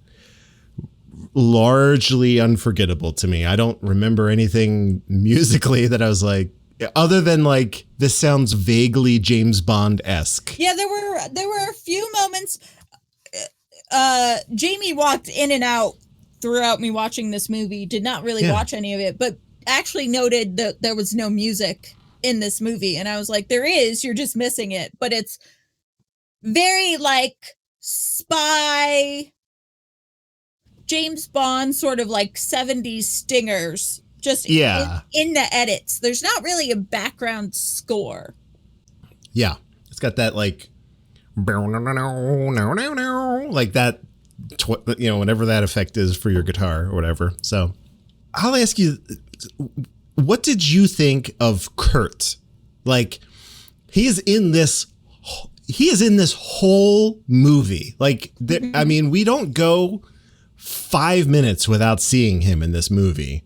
Speaker 1: largely unforgettable to me. I don't remember anything musically that I was like, other than like, this sounds vaguely James Bond-esque.
Speaker 2: Yeah, there were a few moments. Jamie walked in and out throughout me watching this movie, did not really watch any of it, but actually noted that there was no music in this movie. And I was like, there is, you're just missing it. But it's very like spy, James Bond, sort of like 70s stingers. Just in the edits. There's not really a background score.
Speaker 1: Yeah. It's got that like like that, whatever that effect is for your guitar or whatever. So I'll ask you, what did you think of Kurt? Like he is in this whole movie. Like, I mean, we don't go 5 minutes without seeing him in this movie.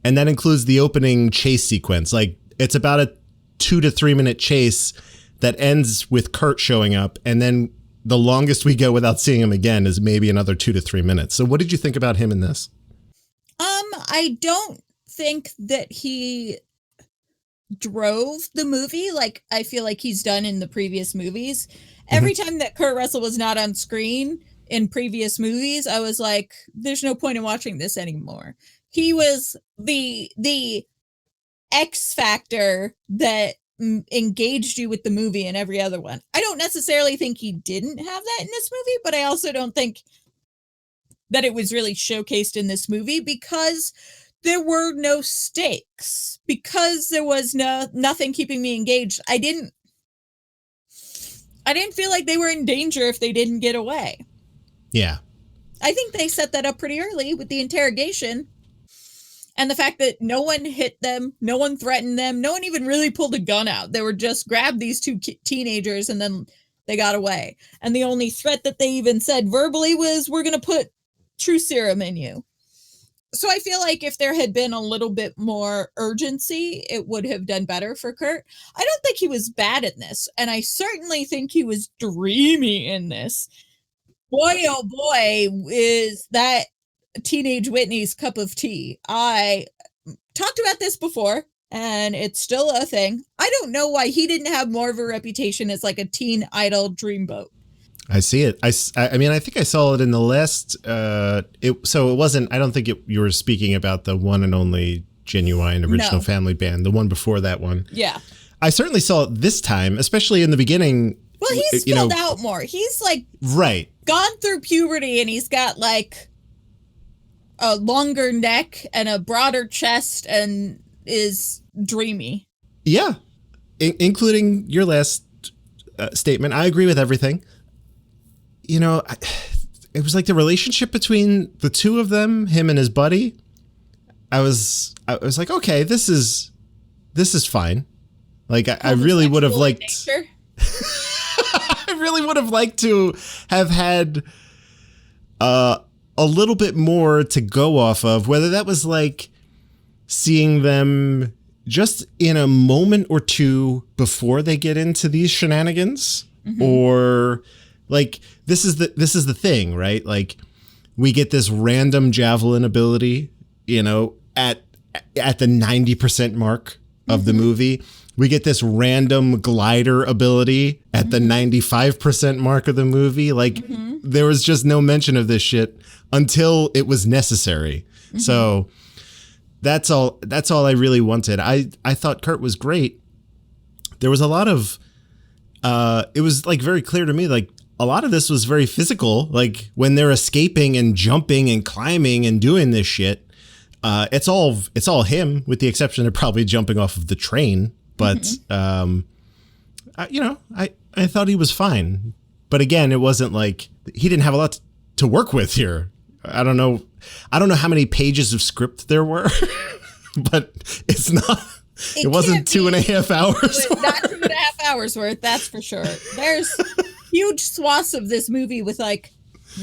Speaker 1: And that includes the opening chase sequence. Like it's about a 2 to 3 minute chase that ends with Kurt showing up. And then the longest we go without seeing him again is maybe another 2 to 3 minutes. So what did you think about him in this?
Speaker 2: I don't think that he drove the movie like I feel like he's done in the previous movies. Every time that Kurt Russell was not on screen in previous movies, I was like, there's no point in watching this anymore. He was the X factor that engaged you with the movie in every other one. I don't necessarily think he didn't have that in this movie, but I also don't think that it was really showcased in this movie because there were no stakes, because there was nothing keeping me engaged. I didn't I didn't feel like they were in danger if they didn't get away.
Speaker 1: Yeah.
Speaker 2: I think they set that up pretty early with the interrogation. And the fact that no one hit them, no one threatened them, no one even really pulled a gun out. They were just grabbed these two teenagers and then they got away. And the only threat that they even said verbally was, we're going to put truth serum in you. So I feel like if there had been a little bit more urgency, it would have done better for Kurt. I don't think he was bad in this. And I certainly think he was dreamy in this. Boy, oh boy, is that teenage Whitney's cup of tea. I talked about this before, and it's still a thing. I don't know why he didn't have more of a reputation as like a teen idol dreamboat.
Speaker 1: I see it. I mean, I think I saw it in the last. So it wasn't. I don't think you were speaking about the one and only genuine original family band. The one before that one.
Speaker 2: Yeah.
Speaker 1: I certainly saw it this time, especially in the beginning.
Speaker 2: Well, he's filled out more. He's like gone through puberty, and he's got like a longer neck and a broader chest, and is dreamy. Yeah,
Speaker 1: including your last statement. I agree with everything. You know, it was like the relationship between the two of them, him and his buddy. I was like, okay, this is fine. Like, I really would have liked. I really would have liked to have had a little bit more to go off of, whether that was like seeing them just in a moment or two before they get into these shenanigans, or like this is the thing, right? Like, we get this random javelin ability, you know, at the 90% mark of the movie. We get this random glider ability at the 95% mark of the movie. Like, there was just no mention of this shit until it was necessary. So that's all I really wanted. I thought Kurt was great. There was a lot of, it was like very clear to me, like a lot of this was very physical. Like when they're escaping and jumping and climbing and doing this shit, it's all him, with the exception of probably jumping off of the train. But, I thought he was fine. But again, it wasn't like he didn't have a lot to work with here. I don't know how many pages of script there were, but it wasn't 2.5 hours.
Speaker 2: Not 2.5 hours worth, that's for sure. There's huge swaths of this movie with like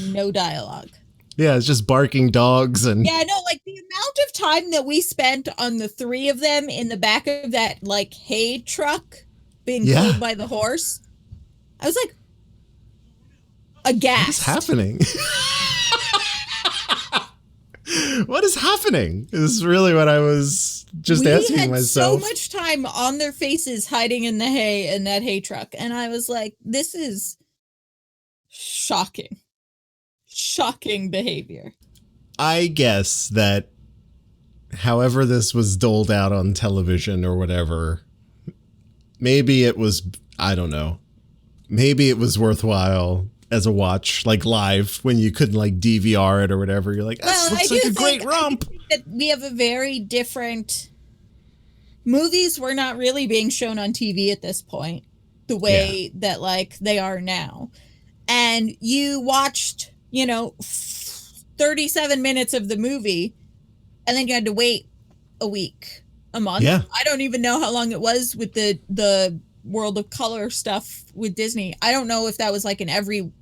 Speaker 2: no dialogue.
Speaker 1: Yeah, it's just barking dogs and
Speaker 2: yeah, no, like the amount of time that we spent on the three of them in the back of that like hay truck being pulled by the horse. I was like aghast.
Speaker 1: What is happening? What is happening? Is really what I was just asking myself.
Speaker 2: So much time on their faces hiding in the hay in that hay truck, and I was like, this is shocking. Shocking behavior.
Speaker 1: I guess that however this was doled out on television or whatever, maybe it was, I don't know, maybe it was worthwhile as a watch, like live, when you couldn't like DVR it or whatever. You're like, this looks like a great romp. I think
Speaker 2: that we have a very different, movies were not really being shown on TV at this point, the way that like they are now. And you watched, 37 minutes of the movie, and then you had to wait a week, a month.
Speaker 1: Yeah.
Speaker 2: I don't even know how long it was with the World of Color stuff with Disney. I don't know if that was like an every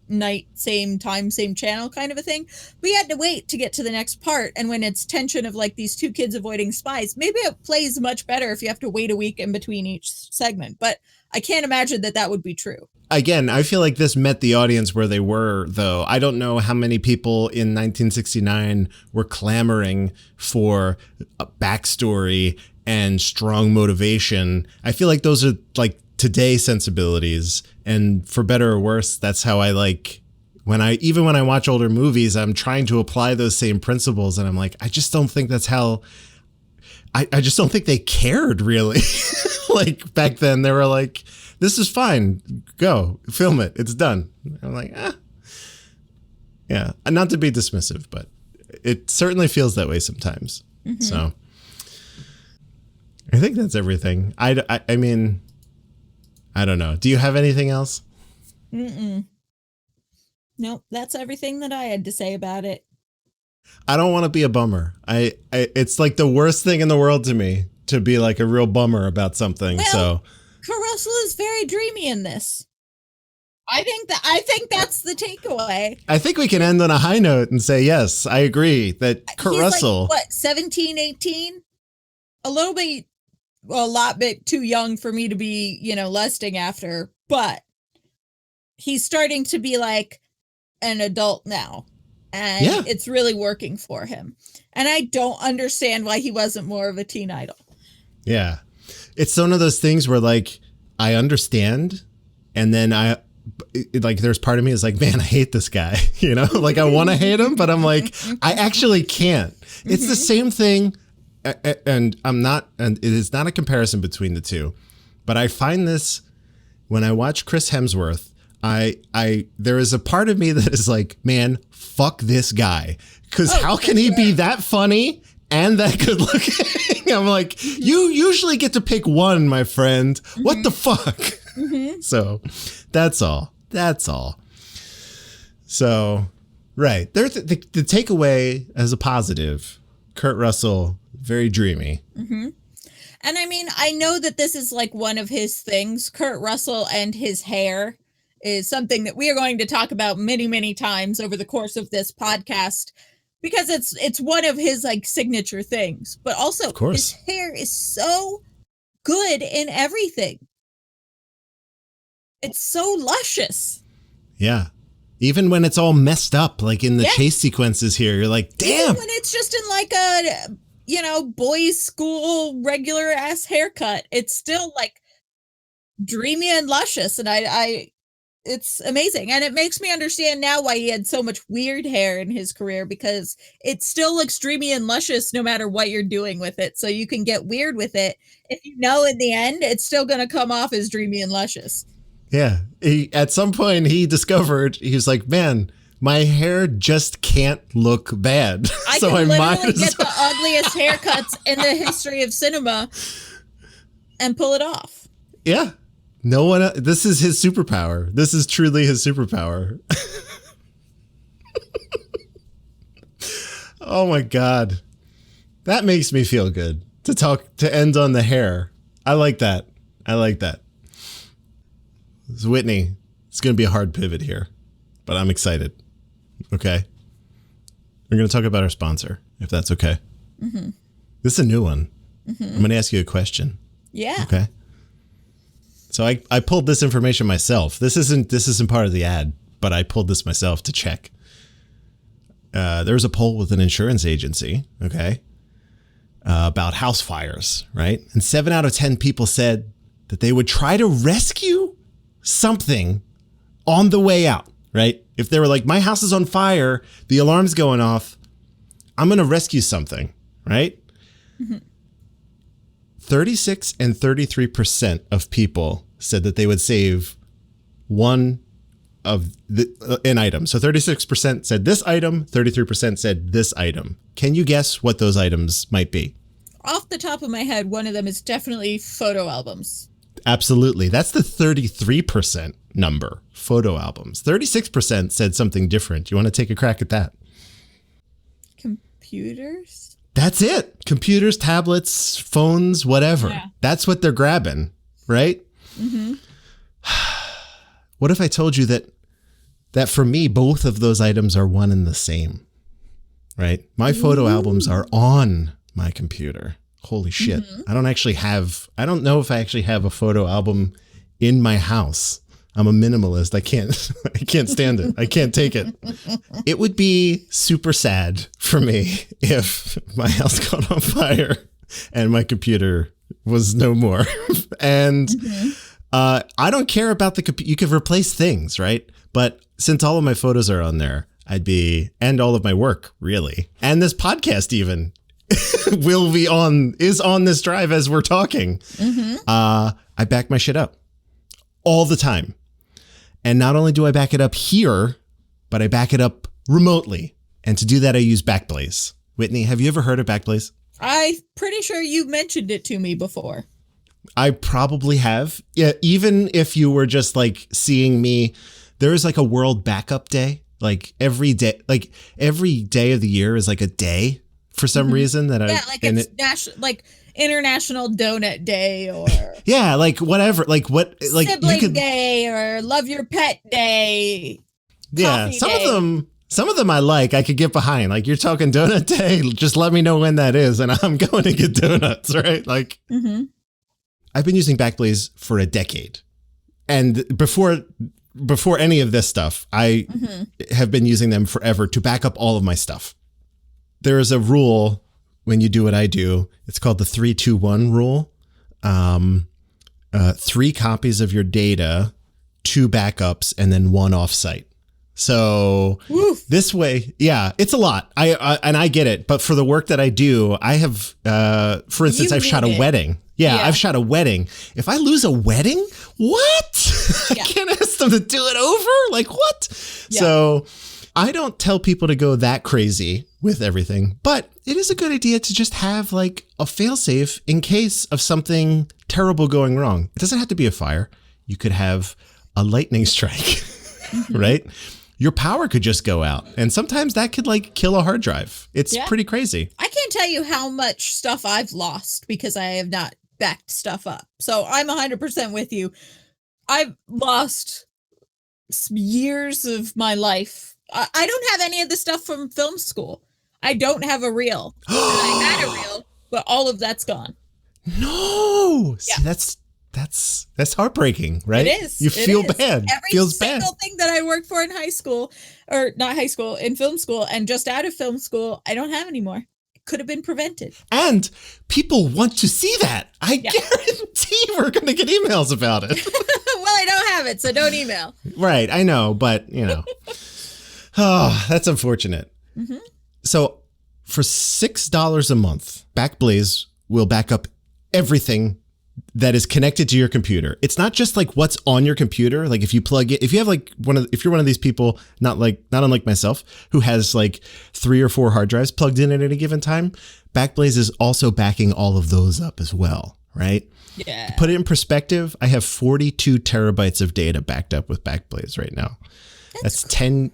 Speaker 2: night, same time, same channel kind of a thing. We had to wait to get to the next part. And when it's tension of like these two kids avoiding spies, maybe it plays much better if you have to wait a week in between each segment. But I can't imagine that would be true.
Speaker 1: Again, I feel like this met the audience where they were, though. I don't know how many people in 1969 were clamoring for a backstory and strong motivation. I feel like those are like today sensibilities, and for better or worse, that's how I like when I watch older movies, I'm trying to apply those same principles, and I'm like, I just don't think that's how. I just don't think they cared really. Like back then, they were like, "This is fine, go film it, it's done." I'm like, yeah, not to be dismissive, but it certainly feels that way sometimes. So. I think that's everything. I mean, I don't know. Do you have anything else?
Speaker 2: Nope, that's everything that I had to say about it.
Speaker 1: I don't want to be a bummer. It's like the worst thing in the world to me to be like a real bummer about something.
Speaker 2: Well,
Speaker 1: so
Speaker 2: Kurt Russell is very dreamy in this. I think that's the takeaway.
Speaker 1: I think we can end on a high note and say, yes, I agree that Kurt Russell.
Speaker 2: Like, what, 17, 18? A lot bit too young for me to be, lusting after, but he's starting to be like an adult now. And it's really working for him. And I don't understand why he wasn't more of a teen idol.
Speaker 1: Yeah. It's one of those things where like, I understand. And then there's part of me is like, man, I hate this guy. Like I want to hate him, but I'm like, I actually can't. It's the same thing. And it is not a comparison between the two, but I find this when I watch Chris Hemsworth, there is a part of me that is like, man, fuck this guy. Cause how can he be that funny and that good looking? I'm like, you usually get to pick one, my friend. What the fuck? So that's all. So, right. There's the takeaway as a positive, Kurt Russell, very dreamy.
Speaker 2: And I mean, I know that this is like one of his things. Kurt Russell and his hair is something that we are going to talk about many, many times over the course of this podcast, because it's one of his like signature things. But also, his hair is so good in everything. It's so luscious.
Speaker 1: Yeah. Even when it's all messed up, like in the chase sequences here, you're like, damn.
Speaker 2: Even when it's just in like a, boys' school regular ass haircut, it's still like dreamy and luscious. And it's amazing. And it makes me understand now why he had so much weird hair in his career, because it still looks dreamy and luscious no matter what you're doing with it. So you can get weird with it. If in the end, it's still going to come off as dreamy and luscious.
Speaker 1: Yeah. At some point he discovered, he was like, man, my hair just can't look bad.
Speaker 2: I literally get the ugliest haircuts in the history of cinema and pull it off.
Speaker 1: Yeah. No one. This is his superpower. This is truly his superpower. Oh my God. That makes me feel good to end on the hair. I like that. So Whitney, it's going to be a hard pivot here, but I'm excited. Okay. We're going to talk about our sponsor, if that's okay. This is a new one. I'm going to ask you a question.
Speaker 2: Yeah.
Speaker 1: Okay. So I pulled this information myself. This isn't part of the ad, but I pulled this myself to check. There was a poll with an insurance agency, okay, about house fires, right? And 7 out of 10 people said that they would try to rescue something on the way out, right? If they were like, my house is on fire, the alarm's going off, I'm going to rescue something, right? 36 and 33% of people said that they would save one of an item. So 36% said this item, 33% said this item. Can you guess what those items might be?
Speaker 2: Off the top of my head, one of them is definitely photo albums.
Speaker 1: Absolutely. That's the 33% number, photo albums. 36% said something different. You want to take a crack at that?
Speaker 2: Computers?
Speaker 1: That's it. Computers, tablets, phones, whatever. Yeah. That's what they're grabbing, right? What if I told you that for me, both of those items are one and the same, right? My photo albums are on my computer. Holy shit. I don't know if I actually have a photo album in my house. I'm a minimalist. I can't stand it. I can't take it. It would be super sad for me if my house caught on fire and my computer was no more. And I don't care about the computer. You could replace things, right? But since all of my photos are on there, and all of my work, really, and this podcast even, is on this drive as we're talking. I back my shit up all the time. And not only do I back it up here, but I back it up remotely. And to do that, I use Backblaze. Whitney, have you ever heard of Backblaze?
Speaker 2: I'm pretty sure you mentioned it to me before.
Speaker 1: I probably have. Yeah, even if you were just like seeing me, there is like a world backup day. Like every day of the year is like a day for some reason that
Speaker 2: it's national, like International Donut Day, or
Speaker 1: like whatever, like what, like
Speaker 2: Sibling Day, or Love Your Pet Day.
Speaker 1: Yeah, some of them I like. I could get behind. Like you're talking Donut Day, just let me know when that is, and I'm going to get donuts, right? Like I've been using Backblaze for a decade, and before any of this stuff, I have been using them forever to back up all of my stuff. There is a rule when you do what I do. It's called the 3-2-1 rule. 3 copies of your data, 2 backups, and then 1 offsite. So this way, yeah, it's a lot. I get it. But for the work that I do, I have, for instance, I've shot a wedding. Yeah, I've shot a wedding. If I lose a wedding, what? I can't ask them to do it over. Like what? Yeah. So I don't tell people to go that crazy with everything, but it is a good idea to just have like a failsafe in case of something terrible going wrong. It doesn't have to be a fire. You could have a lightning strike, right? Your power could just go out. And sometimes that could like kill a hard drive. It's pretty crazy.
Speaker 2: I can't tell you how much stuff I've lost because I have not backed stuff up. So I'm 100% with you. I've lost years of my life. I don't have any of the stuff from film school. I don't have a reel. And I had a reel, but all of that's gone.
Speaker 1: No. See, that's heartbreaking, right?
Speaker 2: It is.
Speaker 1: You feel bad.
Speaker 2: Every single thing that I worked for in high school, or not high school, in film school, and just out of film school, I don't have anymore. It could have been prevented. And
Speaker 1: people want to see that. I guarantee we're going to get emails about it.
Speaker 2: Well, I don't have it, so don't email.
Speaker 1: Right. I know, but you know. Oh, that's unfortunate. So for $6 a month, Backblaze will back up everything that is connected to your computer. It's not just like what's on your computer. Like if you plug it, if you have like if you're one of these people, not unlike myself, who has like 3 or 4 hard drives plugged in at any given time, Backblaze is also backing all of those up as well, right?
Speaker 2: Yeah.
Speaker 1: To put it in perspective, I have 42 terabytes of data backed up with Backblaze right now. That's 10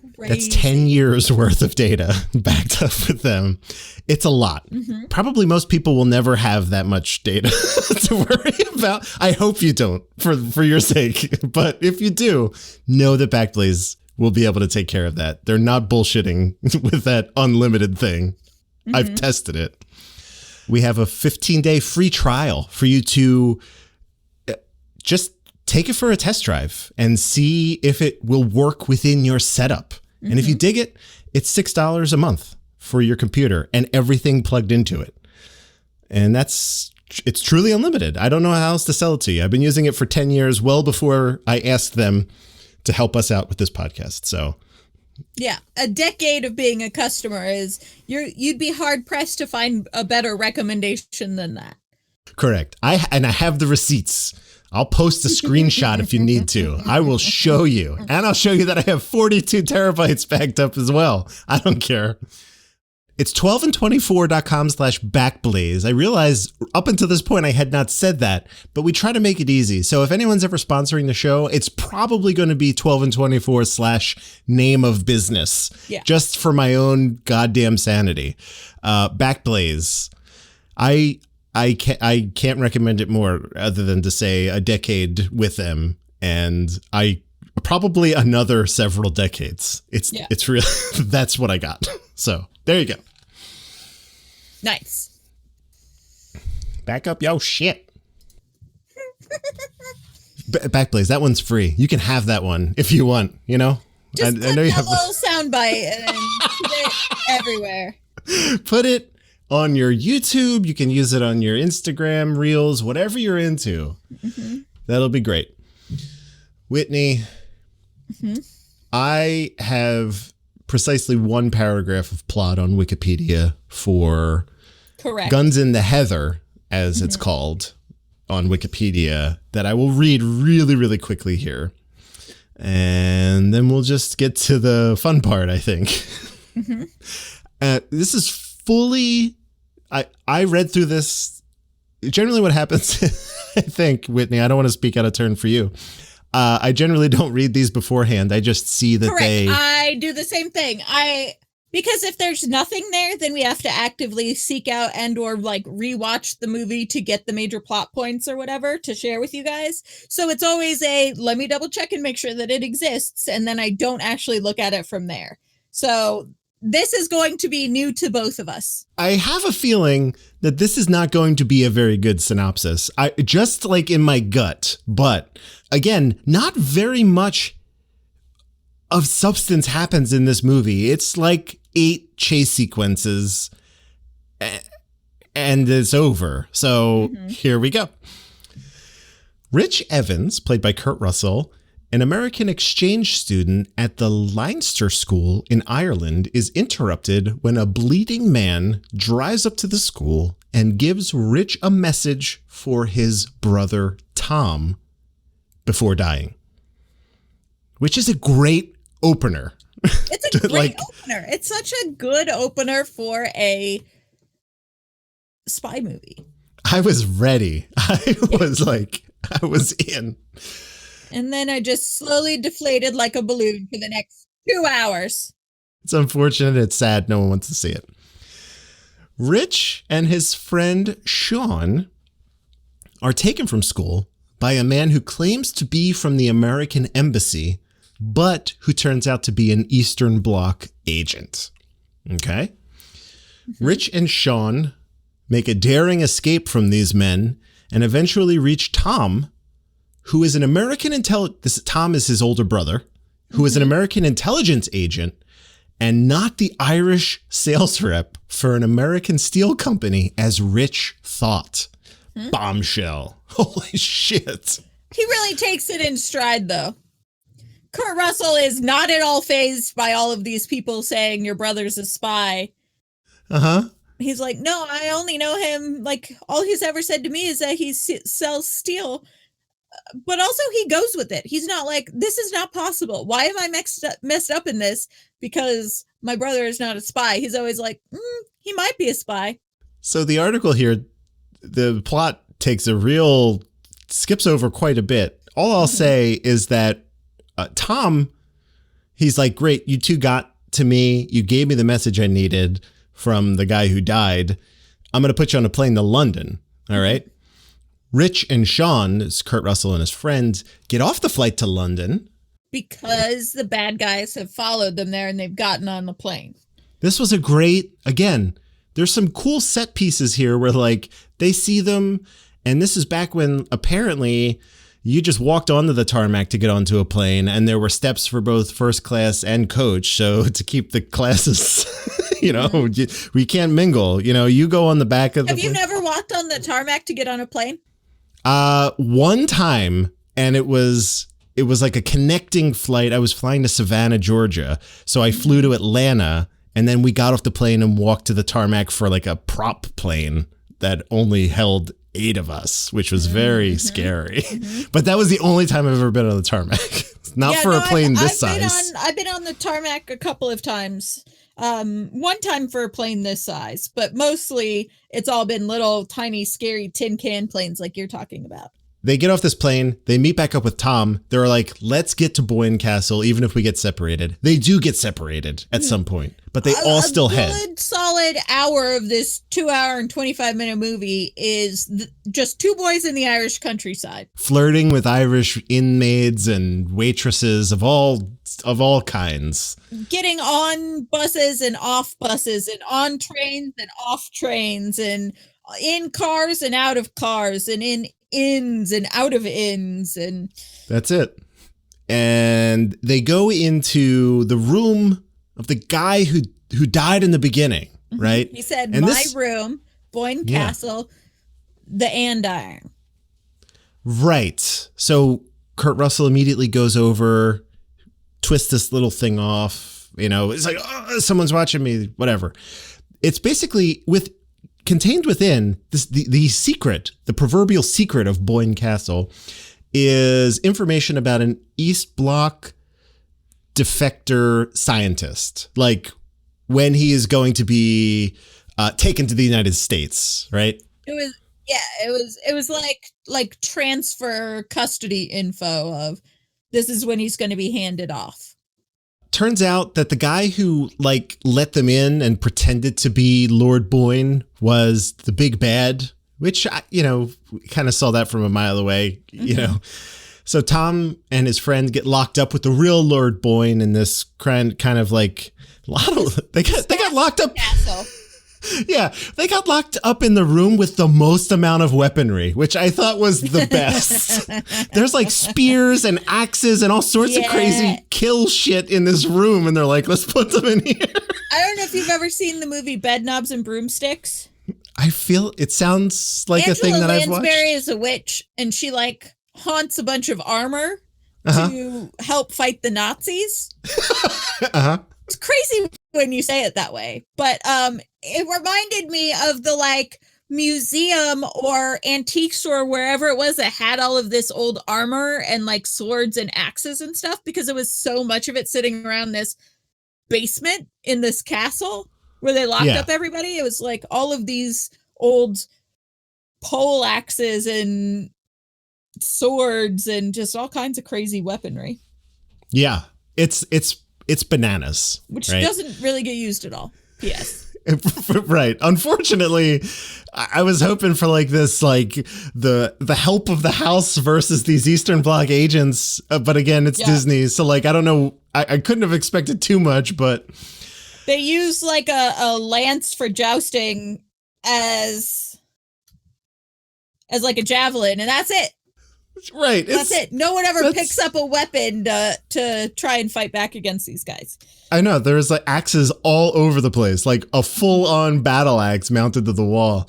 Speaker 1: years worth of data backed up with them. It's a lot. Probably most people will never have that much data to worry about. I hope you don't for your sake. But if you do, know that Backblaze will be able to take care of that. They're not bullshitting with that unlimited thing. I've tested it. We have a 15-day free trial for you to just take it for a test drive and see if it will work within your setup. And if you dig it, it's $6 a month for your computer and everything plugged into it. And it's truly unlimited. I don't know how else to sell it to you. I've been using it for 10 years, well before I asked them to help us out with this podcast. So
Speaker 2: yeah, a decade of being a customer you'd be hard pressed to find a better recommendation than that.
Speaker 1: Correct. I have the receipts. I'll post a screenshot if you need to. I will show you. And I'll show you that I have 42 terabytes backed up as well. I don't care. It's 12and24.com/Backblaze. I realize up until this point I had not said that, but we try to make it easy. So if anyone's ever sponsoring the show, it's probably going to be 12and24/name of business. Yeah. Just for my own goddamn sanity. Backblaze. I can't recommend it more other than to say a decade with them, and probably another several decades. It's real. That's what I got. So there you go.
Speaker 2: Nice.
Speaker 1: Back up yo shit. Backblaze, that one's free. You can have that one if you want. You know.
Speaker 2: Just put a little soundbite and put it everywhere.
Speaker 1: Put it on your YouTube, you can use it on your Instagram reels, whatever you're into. That'll be great. Whitney, I have precisely 1 paragraph of plot on Wikipedia for Guns in the Heather, as it's called on Wikipedia, that I will read really, really quickly here. And then we'll just get to the fun part, I think. This is fully... I read through this generally what happens, I think, Whitney, I don't want to speak out of turn for you. I generally don't read these beforehand. I just see that
Speaker 2: Correct. I do the same thing. Because if there's nothing there, then we have to actively seek out and or like rewatch the movie to get the major plot points or whatever to share with you guys. So it's always let me double check and make sure that it exists. And then I don't actually look at it from there. So this is going to be new to both of us.
Speaker 1: I have a feeling that this is not going to be a very good synopsis. Just like in my gut, but again, not very much of substance happens in this movie. It's like 8 chase sequences and it's over. So Here we go. Rich Evans, played by Kurt Russell, an American exchange student at the Leinster School in Ireland, is interrupted when a bleeding man drives up to the school and gives Rich a message for his brother Tom before dying, which is a great opener.
Speaker 2: It's a great opener. It's such a good opener for a spy movie.
Speaker 1: I was ready. I was in.
Speaker 2: And then I just slowly deflated like a balloon for the next 2 hours.
Speaker 1: It's unfortunate. It's sad. No one wants to see it. Rich and his friend Sean are taken from school by a man who claims to be from the American Embassy, but who turns out to be an Eastern Bloc agent. Okay? Rich and Sean make a daring escape from these men and eventually reach Tom, who is an American Tom is his older brother, who is an American intelligence agent and not the Irish sales rep for an American steel company as Rich thought. Bombshell. Holy shit.
Speaker 2: He really takes it in stride, though. Kurt Russell is not at all fazed by all of these people saying your brother's a spy. He's like, no, I only know him. Like, all he's ever said to me is that he sells steel. But also he goes with it. He's not like, this is not possible. Why am I messed up in this? Because my brother is not a spy. He's always like, he might be a spy.
Speaker 1: So the article here, the plot skips over quite a bit. All I'll say is that Tom, he's like, great, you two got to me. You gave me the message I needed from the guy who died. I'm going to put you on a plane to London. All right. Rich and Sean, as Kurt Russell and his friends, get off the flight to London.
Speaker 2: Because the bad guys have followed them there and they've gotten on the plane.
Speaker 1: This was again, there's some cool set pieces here where like they see them. And this is back when apparently you just walked onto the tarmac to get onto a plane and there were steps for both first class and coach. So to keep the classes, we can't mingle. You go on the back of the plane.
Speaker 2: Have you never walked on the tarmac to get on a plane?
Speaker 1: One time, and it was like a connecting flight. I was flying to Savannah, Georgia. So I flew to Atlanta and then we got off the plane and walked to the tarmac for like a prop plane that only held 8 of us, which was very scary. But that was the only time I've ever been on the tarmac. Not for a plane this size.
Speaker 2: I've been on the tarmac a couple of times. One time for a plane this size, but mostly it's all been little tiny scary tin can planes like you're talking about.
Speaker 1: They get off this plane. They meet back up with Tom. They're like, let's get to Boyne Castle, even if we get separated. They do get separated at some point, but they all still head.
Speaker 2: A good solid hour of this 2-hour and 25-minute movie is just 2 boys in the Irish countryside.
Speaker 1: Flirting with Irish inmates and waitresses of all kinds.
Speaker 2: Getting on buses and off buses and on trains and off trains and in cars and out of cars and in inns and out of inns, and
Speaker 1: that's it. And they go into the room of the guy who died in the beginning, right?
Speaker 2: He said, and room, Boyne Castle, the andiron.
Speaker 1: Right. So Kurt Russell immediately goes over, twists this little thing off, it's like, oh, someone's watching me, whatever. It's basically contained within this, the secret, the proverbial secret of Boyne Castle is information about an East Bloc defector scientist, like when he is going to be taken to the United States, right?
Speaker 2: Yeah, it was like transfer custody info of this is when he's going to be handed off.
Speaker 1: Turns out that the guy who like let them in and pretended to be Lord Boyne was the big bad, which, you know, kind of saw that from a mile away, you know. So Tom and his friend get locked up with the real Lord Boyne in this kind of like they got locked up.
Speaker 2: Castle.
Speaker 1: Yeah, they got locked up in the room with the most amount of weaponry, which I thought was the best. There's like spears and axes and all sorts of crazy kill shit in this room. And they're like, let's put them in here.
Speaker 2: I don't know if you've ever seen the movie Bedknobs and Broomsticks.
Speaker 1: I feel it sounds like a thing that I've watched.
Speaker 2: Lansbury is a witch and she like haunts a bunch of armor to help fight the Nazis. It's crazy when you say it that way, but it reminded me of the like museum or antique store, wherever it was that had all of this old armor and like swords and axes and stuff, because it was so much of it sitting around this basement in this castle where they locked up everybody. It was like all of these old pole axes and swords and just all kinds of crazy weaponry.
Speaker 1: Yeah, it's bananas,
Speaker 2: which doesn't really get used at all. Yes.
Speaker 1: Right. Unfortunately, I was hoping for like this, like the help of the house versus these Eastern Bloc agents. But again, it's Disney. So like, I don't know. I couldn't have expected too much, but
Speaker 2: they use like a lance for jousting as like a javelin. And that's it.
Speaker 1: Right.
Speaker 2: That's it. No one ever picks up a weapon to try and fight back against these guys.
Speaker 1: I know. There's like axes all over the place, like a full-on battle axe mounted to the wall.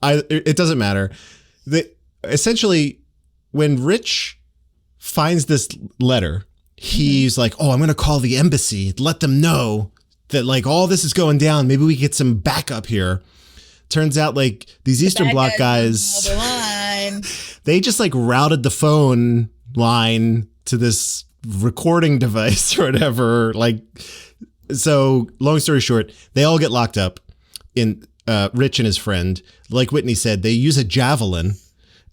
Speaker 1: It doesn't matter. Essentially, when Rich finds this letter, he's like, oh, I'm going to call the embassy, let them know that like all this is going down. Maybe we get some backup here. Turns out like these Eastern Bloc guys, they just like routed the phone line to this recording device or whatever. Like, so long story short, they all get locked up in Rich and his friend. Like Whitney said, they use a javelin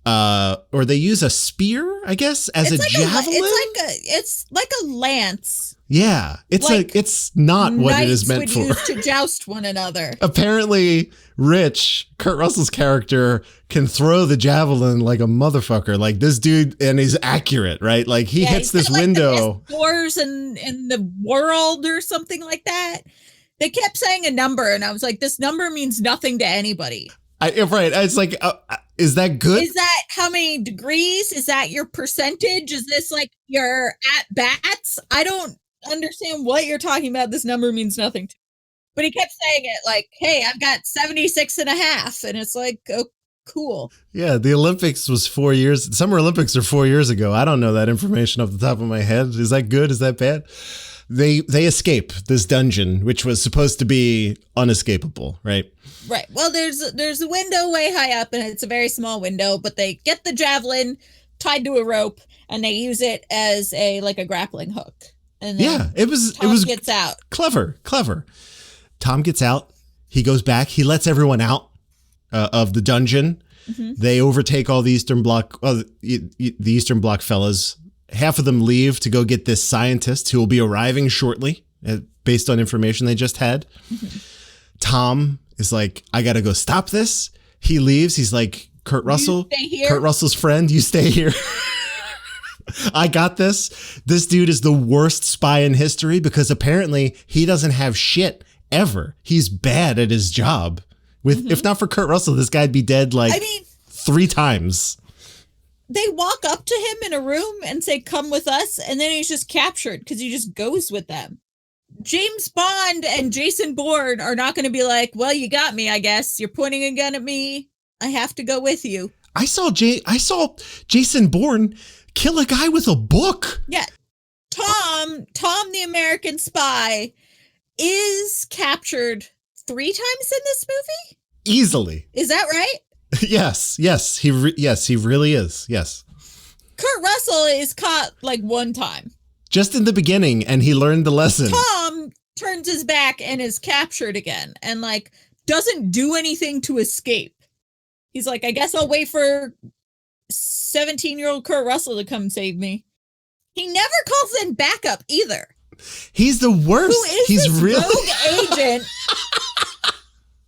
Speaker 1: or they use a spear, I guess, as a javelin.
Speaker 2: It's like a lance.
Speaker 1: Yeah, it's not what it is meant for.
Speaker 2: Use to joust one another.
Speaker 1: Apparently, Rich, Kurt Russell's character, can throw the javelin like a motherfucker. Like this dude, and he's accurate, right? Like he hits this window.
Speaker 2: The doors in the world or something like that. They kept saying a number, and I was like, this number means nothing to anybody.
Speaker 1: Right. It's like, is that good?
Speaker 2: Is that how many degrees? Is that your percentage? Is this like your at bats? I don't understand what you're talking about. This number means nothing to me. But he kept saying it like, hey, I've got 76 and a half. And it's like, oh, cool.
Speaker 1: Yeah, the Olympics was 4 years. Summer Olympics are 4 years ago. I don't know that information off the top of my head. Is that good? Is that bad? They escape this dungeon, which was supposed to be unescapable, right?
Speaker 2: Right. Well, there's a window way high up, and it's a very small window, but they get the javelin tied to a rope, and they use it as a grappling hook. And then
Speaker 1: it was
Speaker 2: gets out.
Speaker 1: Clever. Tom gets out. He goes back. He lets everyone out of the dungeon. Mm-hmm. They overtake all the Eastern Bloc, the Eastern Bloc fellas. Half of them leave to go get this scientist who will be arriving shortly, based on information they just had. Mm-hmm. Tom is like, I got to go stop this. He leaves. He's like, Kurt Russell, Kurt Russell's friend, you stay here. I got this. This dude is the worst spy in history because apparently he doesn't have shit ever. He's bad at his job. If not for Kurt Russell, this guy'd be dead 3 times.
Speaker 2: They walk up to him in a room and say, come with us. And then he's just captured because he just goes with them. James Bond and Jason Bourne are not going to be like, well, you got me, I guess. You're pointing a gun at me. I have to go with you.
Speaker 1: I saw Jason Bourne kill a guy with a book.
Speaker 2: Yeah. Tom, the American spy, is captured 3 times in this movie?
Speaker 1: Easily.
Speaker 2: Is that right?
Speaker 1: Yes, he really is. Yes.
Speaker 2: Kurt Russell is caught 1 time.
Speaker 1: Just in the beginning, and he learned the lesson.
Speaker 2: Tom turns his back and is captured again and doesn't do anything to escape. He's like, I guess I'll wait for 17-year-old Kurt Russell to come save me. He never calls in backup either.
Speaker 1: He's the worst.
Speaker 2: Who is
Speaker 1: He's
Speaker 2: this
Speaker 1: really
Speaker 2: rogue agent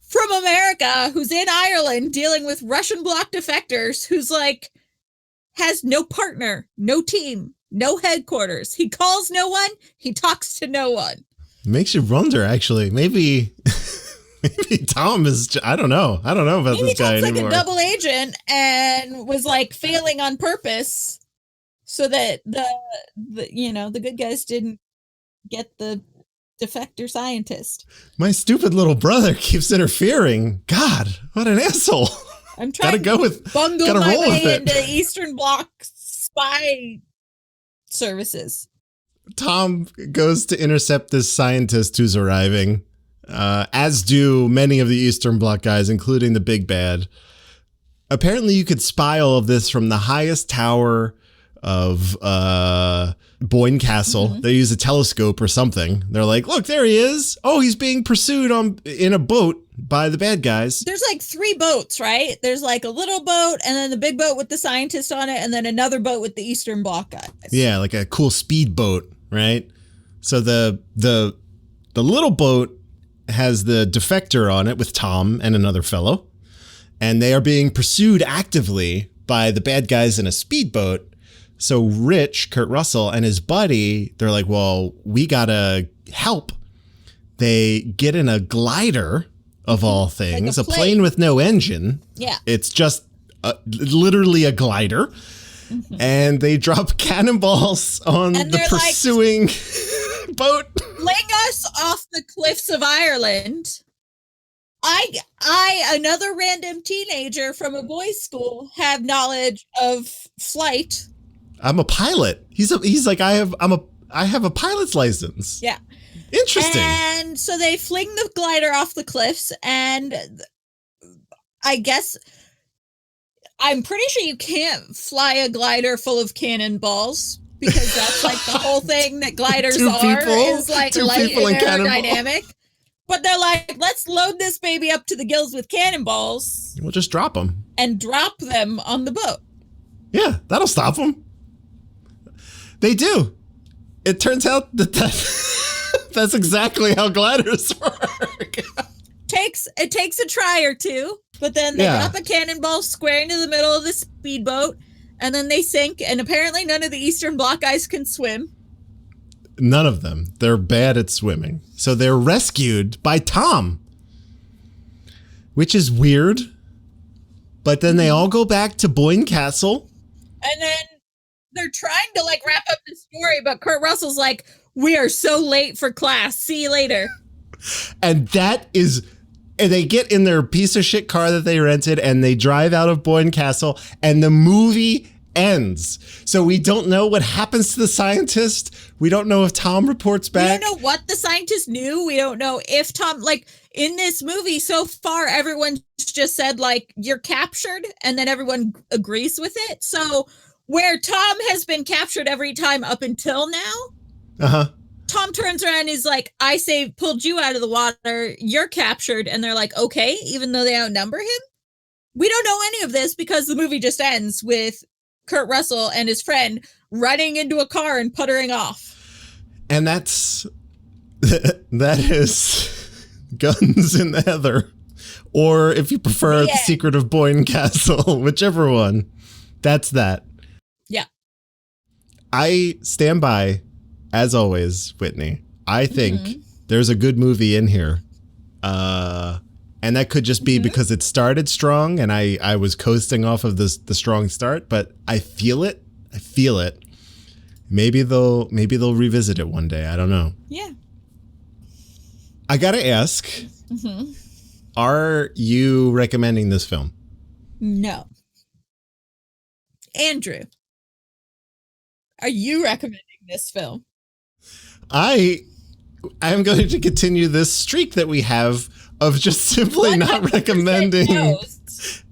Speaker 2: from America who's in Ireland dealing with Russian bloc defectors who's like, has no partner, no team, no headquarters. He calls no one. He talks to no one.
Speaker 1: Makes you wonder, actually. Maybe Tom is, I don't know. I don't know about
Speaker 2: Maybe
Speaker 1: this guy
Speaker 2: Tom's
Speaker 1: anymore.
Speaker 2: like a double agent and was like failing on purpose so that the good guys didn't get the defector scientist.
Speaker 1: My stupid little brother keeps interfering. God, what an asshole.
Speaker 2: I'm trying
Speaker 1: to
Speaker 2: bungle my way into Eastern Bloc spy services.
Speaker 1: Tom goes to intercept this scientist who's arriving, as do many of the Eastern Bloc guys, including the big bad. Apparently, you could spy all of this from the highest tower of Boyne Castle. They use a telescope or something. They're like, look, there he is. Oh, he's being pursued in a boat by the bad guys.
Speaker 2: There's like 3 boats, right? There's like a little boat and then the big boat with the scientist on it and then another boat with the Eastern Bloc guys.
Speaker 1: Yeah, like a cool speed boat, right? So the little boat has the defector on it with Tom and another fellow, and they are being pursued actively by the bad guys in a speedboat. So Rich, Kurt Russell, and his buddy, they're like, well, we gotta help. They get in a glider, of all things,
Speaker 2: like
Speaker 1: a plane with no engine.
Speaker 2: Yeah.
Speaker 1: It's just literally a glider. And they drop cannonballs on the pursuing boat.
Speaker 2: Fling us off the cliffs of Ireland. I, another random teenager from a boys' school, have knowledge of flight.
Speaker 1: I'm a pilot. He's like, I have a pilot's license.
Speaker 2: Yeah.
Speaker 1: Interesting.
Speaker 2: And so they fling the glider off the cliffs, and I guess I'm pretty sure you can't fly a glider full of cannonballs because that's like the whole thing that gliders is like light and aerodynamic. But they're like, let's load this baby up to the gills with cannonballs.
Speaker 1: We'll just drop them.
Speaker 2: And drop them on the boat.
Speaker 1: Yeah, that'll stop them. They do. It turns out that that's exactly how gliders work.
Speaker 2: It takes a try or two, but then they drop a cannonball square into the middle of the speedboat, and then they sink, and apparently none of the Eastern Bloc guys can swim.
Speaker 1: None of them. They're bad at swimming. So they're rescued by Tom, which is weird. But then they all go back to Boyne Castle.
Speaker 2: And then they're trying to like wrap up the story, but Kurt Russell's like, we are so late for class. See you later.
Speaker 1: And they get in their piece of shit car that they rented and they drive out of Boyne Castle and the movie ends. So we don't know what happens to the scientist. We don't know if Tom reports back.
Speaker 2: We don't know what the scientist knew. We don't know if Tom, like in this movie so far, everyone just said like, you're captured, and then everyone agrees with it. So where Tom has been captured every time up until now, Tom turns around and is like, I pulled you out of the water, you're captured. And they're like, okay, even though they outnumber him. We don't know any of this because the movie just ends with Kurt Russell and his friend running into a car and puttering off.
Speaker 1: And that is Guns in the Heather. Or if you prefer, The Secret of Boyne Castle, whichever one. That's that.
Speaker 2: Yeah.
Speaker 1: I stand by, as always, Whitney. I think there's a good movie in here. And that could just be because it started strong and I was coasting off of the strong start, but I feel it. Maybe they'll revisit it one day. I don't know.
Speaker 2: Yeah.
Speaker 1: I got to ask, are you recommending this film?
Speaker 2: No. Andrew, are you recommending this film?
Speaker 1: I am going to continue this streak that we have of just simply not recommending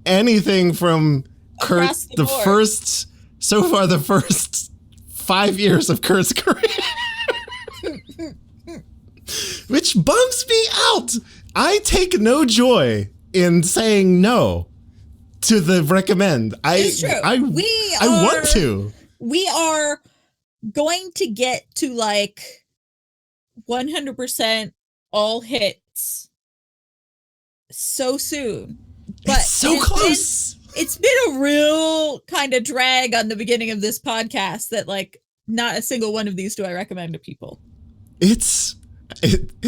Speaker 1: anything from Kurt the first 5 years of Kurt's career. Which bums me out. I take no joy in saying no to the recommend.
Speaker 2: It's true.
Speaker 1: I want to.
Speaker 2: We are going to get to like 100% all hits so soon. But
Speaker 1: it's so close.
Speaker 2: It's been a real kind of drag on the beginning of this podcast that like not a single one of these do I recommend to people. It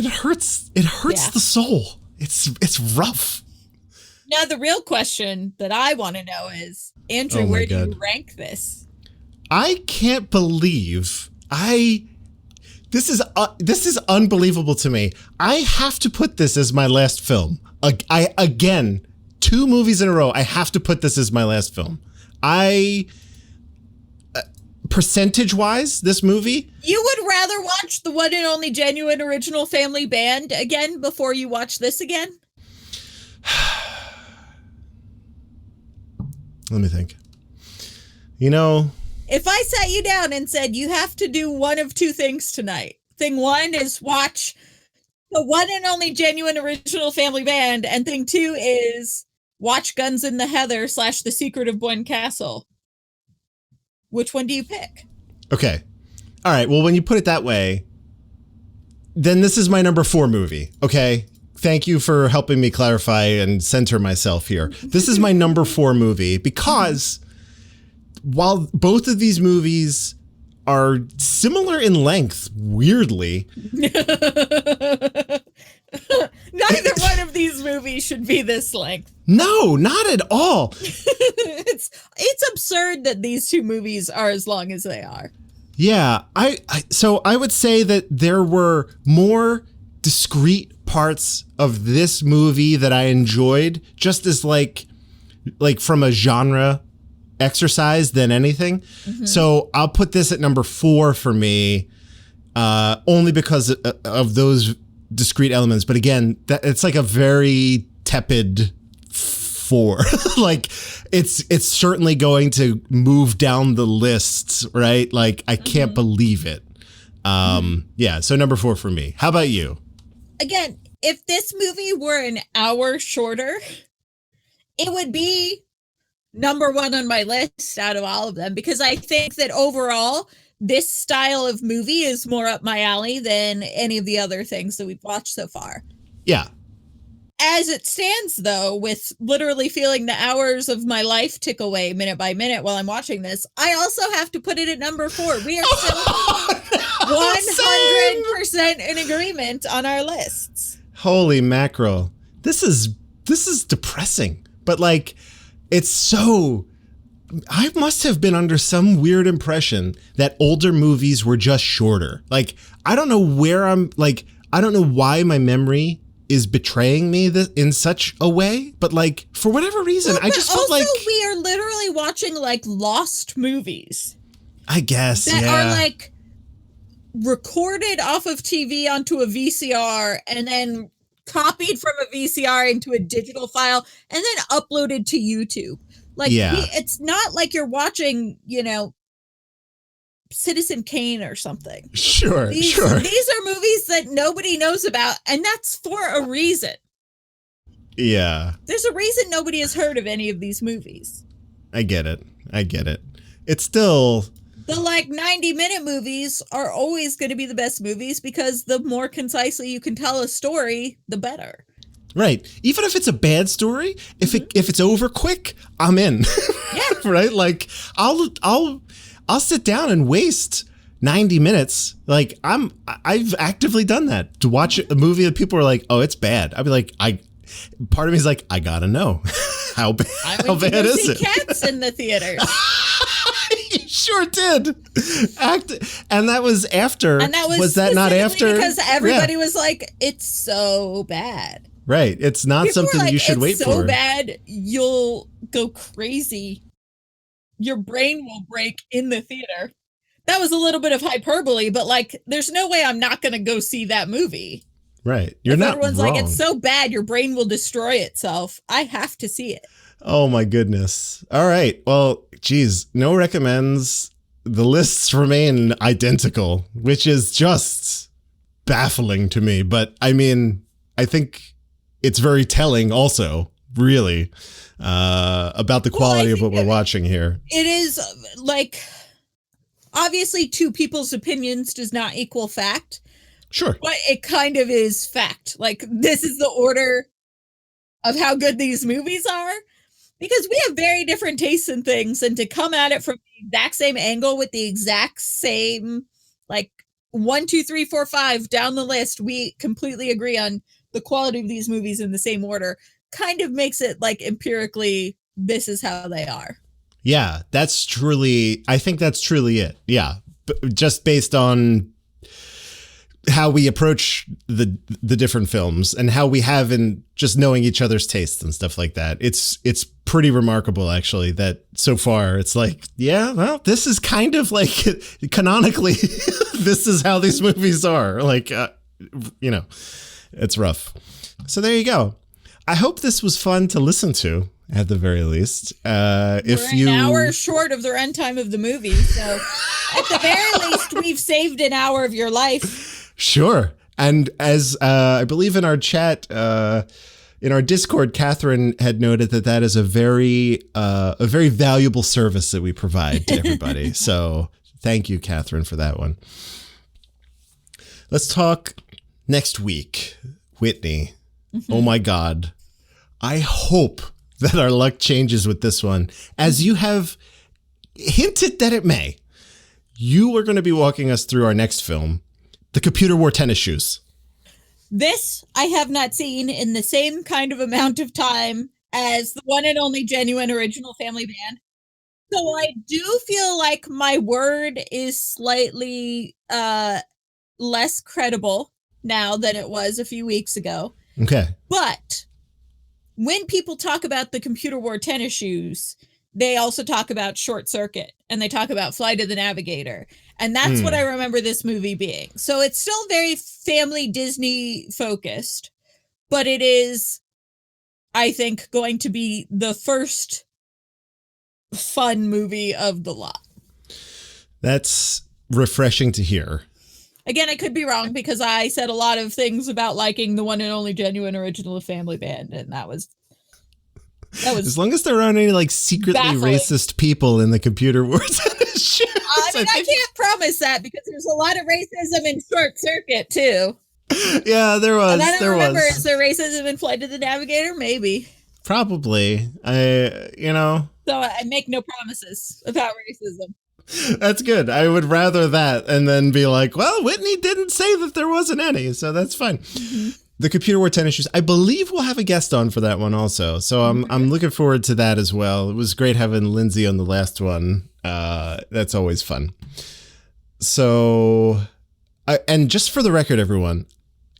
Speaker 1: hurts. It hurts the soul. It's rough.
Speaker 2: Now, the real question that I want to know is, Andrew, where do you rank this?
Speaker 1: I can't believe this is unbelievable to me. I have to put this as my last film. Again, 2 movies in a row. I have to put this as my last film. Percentage-wise, this movie.
Speaker 2: You would rather watch the one and only genuine original family band again before you watch this again?
Speaker 1: Let me think. You know,
Speaker 2: if I sat you down and said you have to do one of 2 things tonight. Thing 1 is watch the one and only genuine original family band, and thing 2 is watch Guns in the Heather / The Secret of Boyne Castle. Which one do you pick?
Speaker 1: Okay. All right. Well, when you put it that way, then this is my number 4 movie. Okay. Thank you for helping me clarify and center myself here. This is my number 4 movie because while both of these movies are similar in length, weirdly.
Speaker 2: Neither one of these movies should be this length.
Speaker 1: No, not at all.
Speaker 2: It's absurd that these 2 movies are as long as they are.
Speaker 1: Yeah, so I would say that there were more discrete parts of this movie that I enjoyed, just as like from a genre exercise than anything. Mm-hmm. So I'll put this at number 4 for me, only because of those discrete elements. But again, it's like a very tepid 4. Like it's certainly going to move down the list, right? Like I can't believe it. Yeah, so number 4 for me. How about you?
Speaker 2: Again, if this movie were an hour shorter, it would be number 1 on my list out of all of them, because I think that overall this style of movie is more up my alley than any of the other things that we've watched so far.
Speaker 1: Yeah.
Speaker 2: As it stands, though, with literally feeling the hours of my life tick away minute by minute while I'm watching this, I also have to put it at number 4. We are still 100% in agreement on our lists.
Speaker 1: Holy mackerel. This is depressing. But like, it's so... I must have been under some weird impression that older movies were just shorter. Like, I don't know where I don't know why my memory is betraying me in such a way, but like, for whatever reason, I just felt like...
Speaker 2: Also, we are literally watching like lost movies.
Speaker 1: I guess,
Speaker 2: that are like recorded off of TV onto a VCR and then copied from a VCR into a digital file and then uploaded to YouTube. Like, it's not like you're watching, Citizen Kane or something.
Speaker 1: Sure.
Speaker 2: These are movies that nobody knows about, and that's for a reason.
Speaker 1: Yeah.
Speaker 2: There's a reason nobody has heard of any of these movies.
Speaker 1: I get it. It's still...
Speaker 2: The 90-minute movies are always going to be the best movies because the more concisely you can tell a story, the better.
Speaker 1: Right. Even if it's a bad story, if it's over quick, I'm in.
Speaker 2: Yeah.
Speaker 1: Right? Like, I'll sit down and waste 90 minutes. Like, I've actively done that to watch a movie that people are like, "Oh, it's bad." I'd be like, part of me is like, I gotta know how bad is it?
Speaker 2: Cats in the theaters.
Speaker 1: You sure did. And that was after.
Speaker 2: And that was
Speaker 1: that not after?
Speaker 2: Because everybody was like, "It's so bad."
Speaker 1: Right. It's not something you should wait for.
Speaker 2: It's so bad, you'll go crazy. Your brain will break in the theater. That was a little bit of hyperbole, but there's no way I'm not going to go see that movie.
Speaker 1: Right. You're not
Speaker 2: everyone's
Speaker 1: wrong.
Speaker 2: Like, it's so bad, your brain will destroy itself. I have to see it.
Speaker 1: Oh my goodness. All right. Well, geez, no recommends. The lists remain identical, which is just baffling to me. But I mean, I think it's very telling also really, about the quality of what we're watching here.
Speaker 2: It is like, obviously 2 people's opinions does not equal fact.
Speaker 1: Sure.
Speaker 2: But it kind of is fact. Like, this is the order of how good these movies are. Because we have very different tastes in things, and to come at it from the exact same angle with the exact same, like, 1, 2, 3, 4, 5 down the list, we completely agree on the quality of these movies in the same order, kind of makes it like empirically, this is how they are.
Speaker 1: Yeah, I think that's truly it. Yeah. Just based on how we approach the different films and how we have in just knowing each other's tastes and stuff like that. It's pretty remarkable, actually, that so far it's like, yeah, well, this is kind of like canonically, this is how these movies are. Like, it's rough. So there you go. I hope this was fun to listen to, at the very least. We're an
Speaker 2: hour short of the runtime of the movie, so at the very least, we've saved an hour of your life.
Speaker 1: Sure. And as I believe in our chat, in our Discord, Catherine had noted that is a very valuable service that we provide to everybody. So thank you, Catherine, for that one. Let's talk next week. Whitney. Oh my God. I hope that our luck changes with this one, as you have hinted that it may. You are going to be walking us through our next film, The Computer Wore Tennis Shoes.
Speaker 2: This I have not seen in the same kind of amount of time as the one and only genuine original Family Band. So I do feel like my word is slightly less credible now than it was a few weeks ago.
Speaker 1: Okay.
Speaker 2: But when people talk about The Computer Wore Tennis Shoes, they also talk about Short Circuit, and they talk about Flight of the Navigator. And that's what I remember this movie being. So it's still very family Disney focused, but it is, I think, going to be the first fun movie of the lot.
Speaker 1: That's refreshing to hear.
Speaker 2: Again, I could be wrong, because I said a lot of things about liking the one and only genuine original Family Band, and that was
Speaker 1: as long as there aren't any like secretly
Speaker 2: baffling.
Speaker 1: Racist people in The Computer Wore Tennis Shoes.
Speaker 2: I can't promise that, because there's a lot of racism in Short Circuit too.
Speaker 1: Yeah, there was.
Speaker 2: And I don't remember, is there racism in Flight of the Navigator? Maybe.
Speaker 1: Probably. So
Speaker 2: I make no promises about racism.
Speaker 1: That's good. I would rather that and then be like, well, Whitney didn't say that there wasn't any, so that's fine. Mm-hmm. The Computer Wore Tennis Shoes. I believe we'll have a guest on for that one also. So I'm looking forward to that as well. It was great having Lindsay on the last one. That's always fun. So, and just for the record, everyone,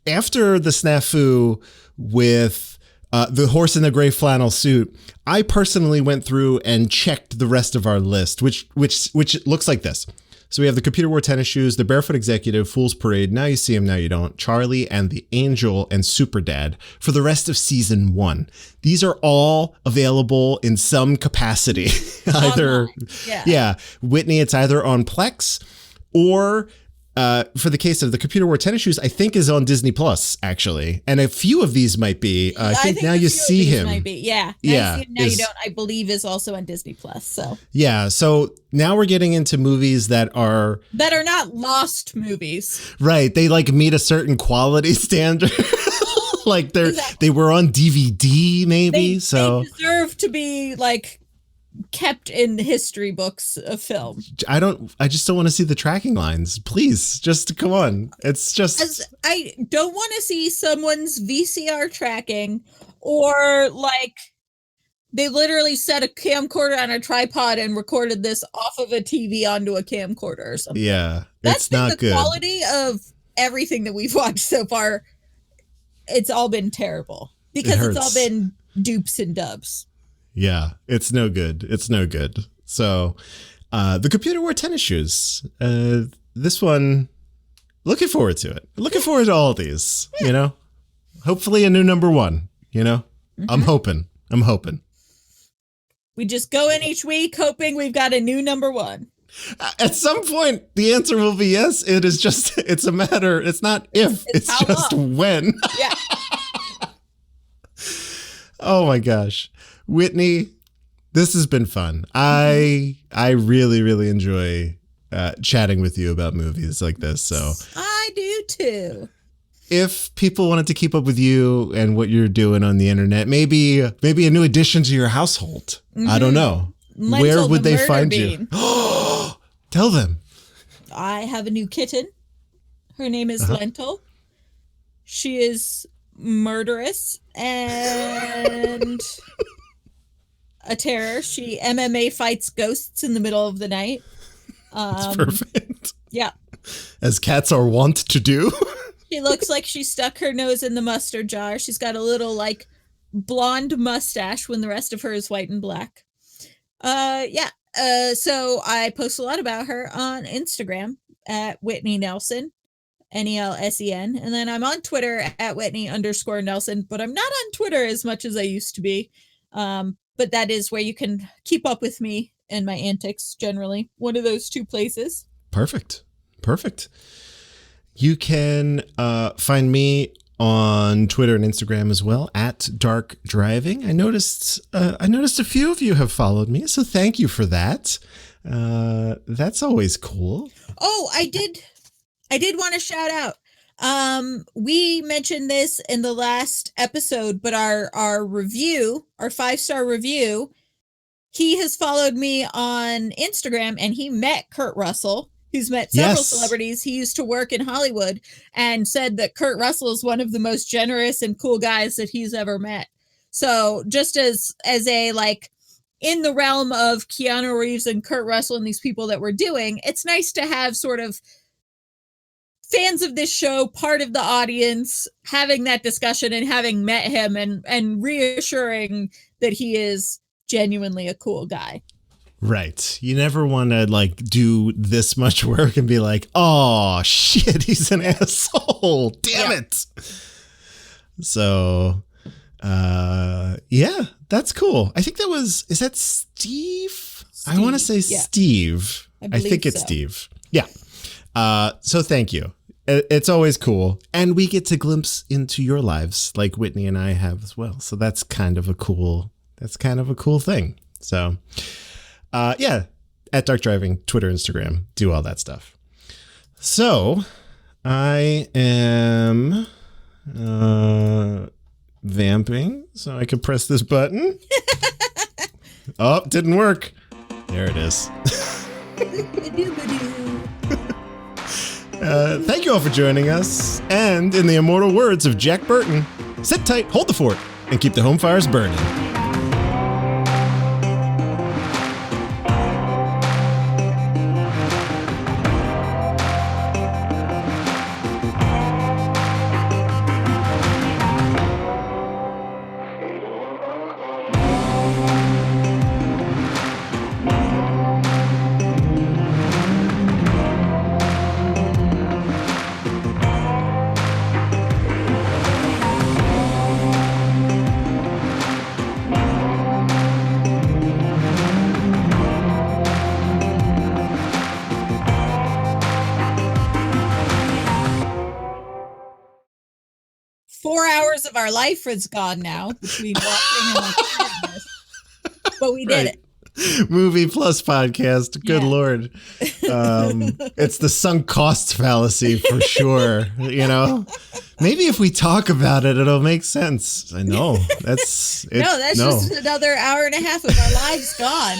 Speaker 1: after the snafu with the horse in the gray flannel suit, I personally went through and checked the rest of our list, which looks like this. So we have The Computer Wore Tennis Shoes, The Barefoot Executive, Fool's Parade, Now You See Him, Now You Don't, Charlie and the Angel, and Superdad for the rest of season 1. These are all available in some capacity. Either, Whitney, it's either on Plex, or for the case of The Computer Wore Tennis Shoes, I think is on Disney Plus, actually. And a few of these might be. I think Now You See Him.
Speaker 2: Might be. Yeah. Now You See Him, Now You Don't, I believe, is also on Disney Plus. So. Yeah.
Speaker 1: So now we're getting into movies that are
Speaker 2: not lost movies.
Speaker 1: Right. They like meet a certain quality standard. Like they were on DVD maybe. They
Speaker 2: deserve to be like kept in history books of film.
Speaker 1: I just don't want to see the tracking lines. Please, just come on. It's just,
Speaker 2: I don't want to see someone's VCR tracking, or like they literally set a camcorder on a tripod and recorded this off of a TV onto a camcorder or something.
Speaker 1: Yeah.
Speaker 2: That's been the
Speaker 1: good.
Speaker 2: Quality of everything that we've watched so far. It's all been terrible because it's all been dupes and dubs.
Speaker 1: Yeah, it's no good. It's no good. So The Computer Wore Tennis Shoes. This one, looking forward to it. Looking forward to all of these, Hopefully a new number 1, Mm-hmm. I'm hoping.
Speaker 2: We just go in each week hoping we've got a new number 1.
Speaker 1: At some point, the answer will be yes. It's a matter, it's not if, it's just long. When.
Speaker 2: Yeah.
Speaker 1: Oh my gosh. Whitney, this has been fun. I really, really enjoy chatting with you about movies like this. So
Speaker 2: I do too.
Speaker 1: If people wanted to keep up with you and what you're doing on the internet, maybe a new addition to your household. I don't know.
Speaker 2: Lentil,
Speaker 1: where would they find
Speaker 2: bean.
Speaker 1: you? Tell them.
Speaker 2: I have a new kitten. Her name is Lentil. She is murderous and a terror. She MMA fights ghosts in the middle of the night.
Speaker 1: That's perfect.
Speaker 2: Yeah.
Speaker 1: As cats are wont to do.
Speaker 2: She looks like she stuck her nose in the mustard jar. She's got a little like blonde mustache when the rest of her is white and black. So I post a lot about her on Instagram at Whitney Nelson, Nelsen. And then I'm on Twitter at Whitney_Nelson, but I'm not on Twitter as much as I used to be. But that is where you can keep up with me and my antics generally. One of those two places.
Speaker 1: Perfect. You can find me on Twitter and Instagram as well at Dark Driving. I noticed a few of you have followed me, so thank you for that. That's always cool.
Speaker 2: Oh, I did want to shout out. We mentioned this in the last episode, but our review, our 5-star review, he has followed me on Instagram and he met Kurt Russell. He's met several celebrities. He used to work in Hollywood and said that Kurt Russell is one of the most generous and cool guys that he's ever met. So just as a like in the realm of Keanu Reeves and Kurt Russell and these people that we're doing, it's nice to have sort of fans of this show, part of the audience, having that discussion and having met him and reassuring that he is genuinely a cool guy.
Speaker 1: Right. You never want to like do this much work and be like, oh shit, he's an asshole. Damn it. So, that's cool. I think is that Steve? I want to say Steve. I think it's Steve. Yeah. So thank you. It's always cool. And we get to glimpse into your lives like Whitney and I have as well. So that's kind of a cool thing. So, at Dark Driving, Twitter, Instagram, do all that stuff. So I am vamping so I can press this button. Oh, didn't work. There it is. Thank you all for joining us. And in the immortal words of Jack Burton, sit tight, hold the fort, and keep the home fires burning.
Speaker 2: 4 hours of our life is gone now between watching and but we did it.
Speaker 1: Movie plus podcast. Good Lord. It's the sunk costs fallacy for sure. You know, maybe if we talk about it, it'll make sense. I know that's
Speaker 2: just another hour and a half of our lives gone.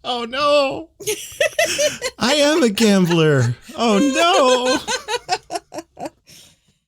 Speaker 1: Oh no. I am a gambler. Oh no.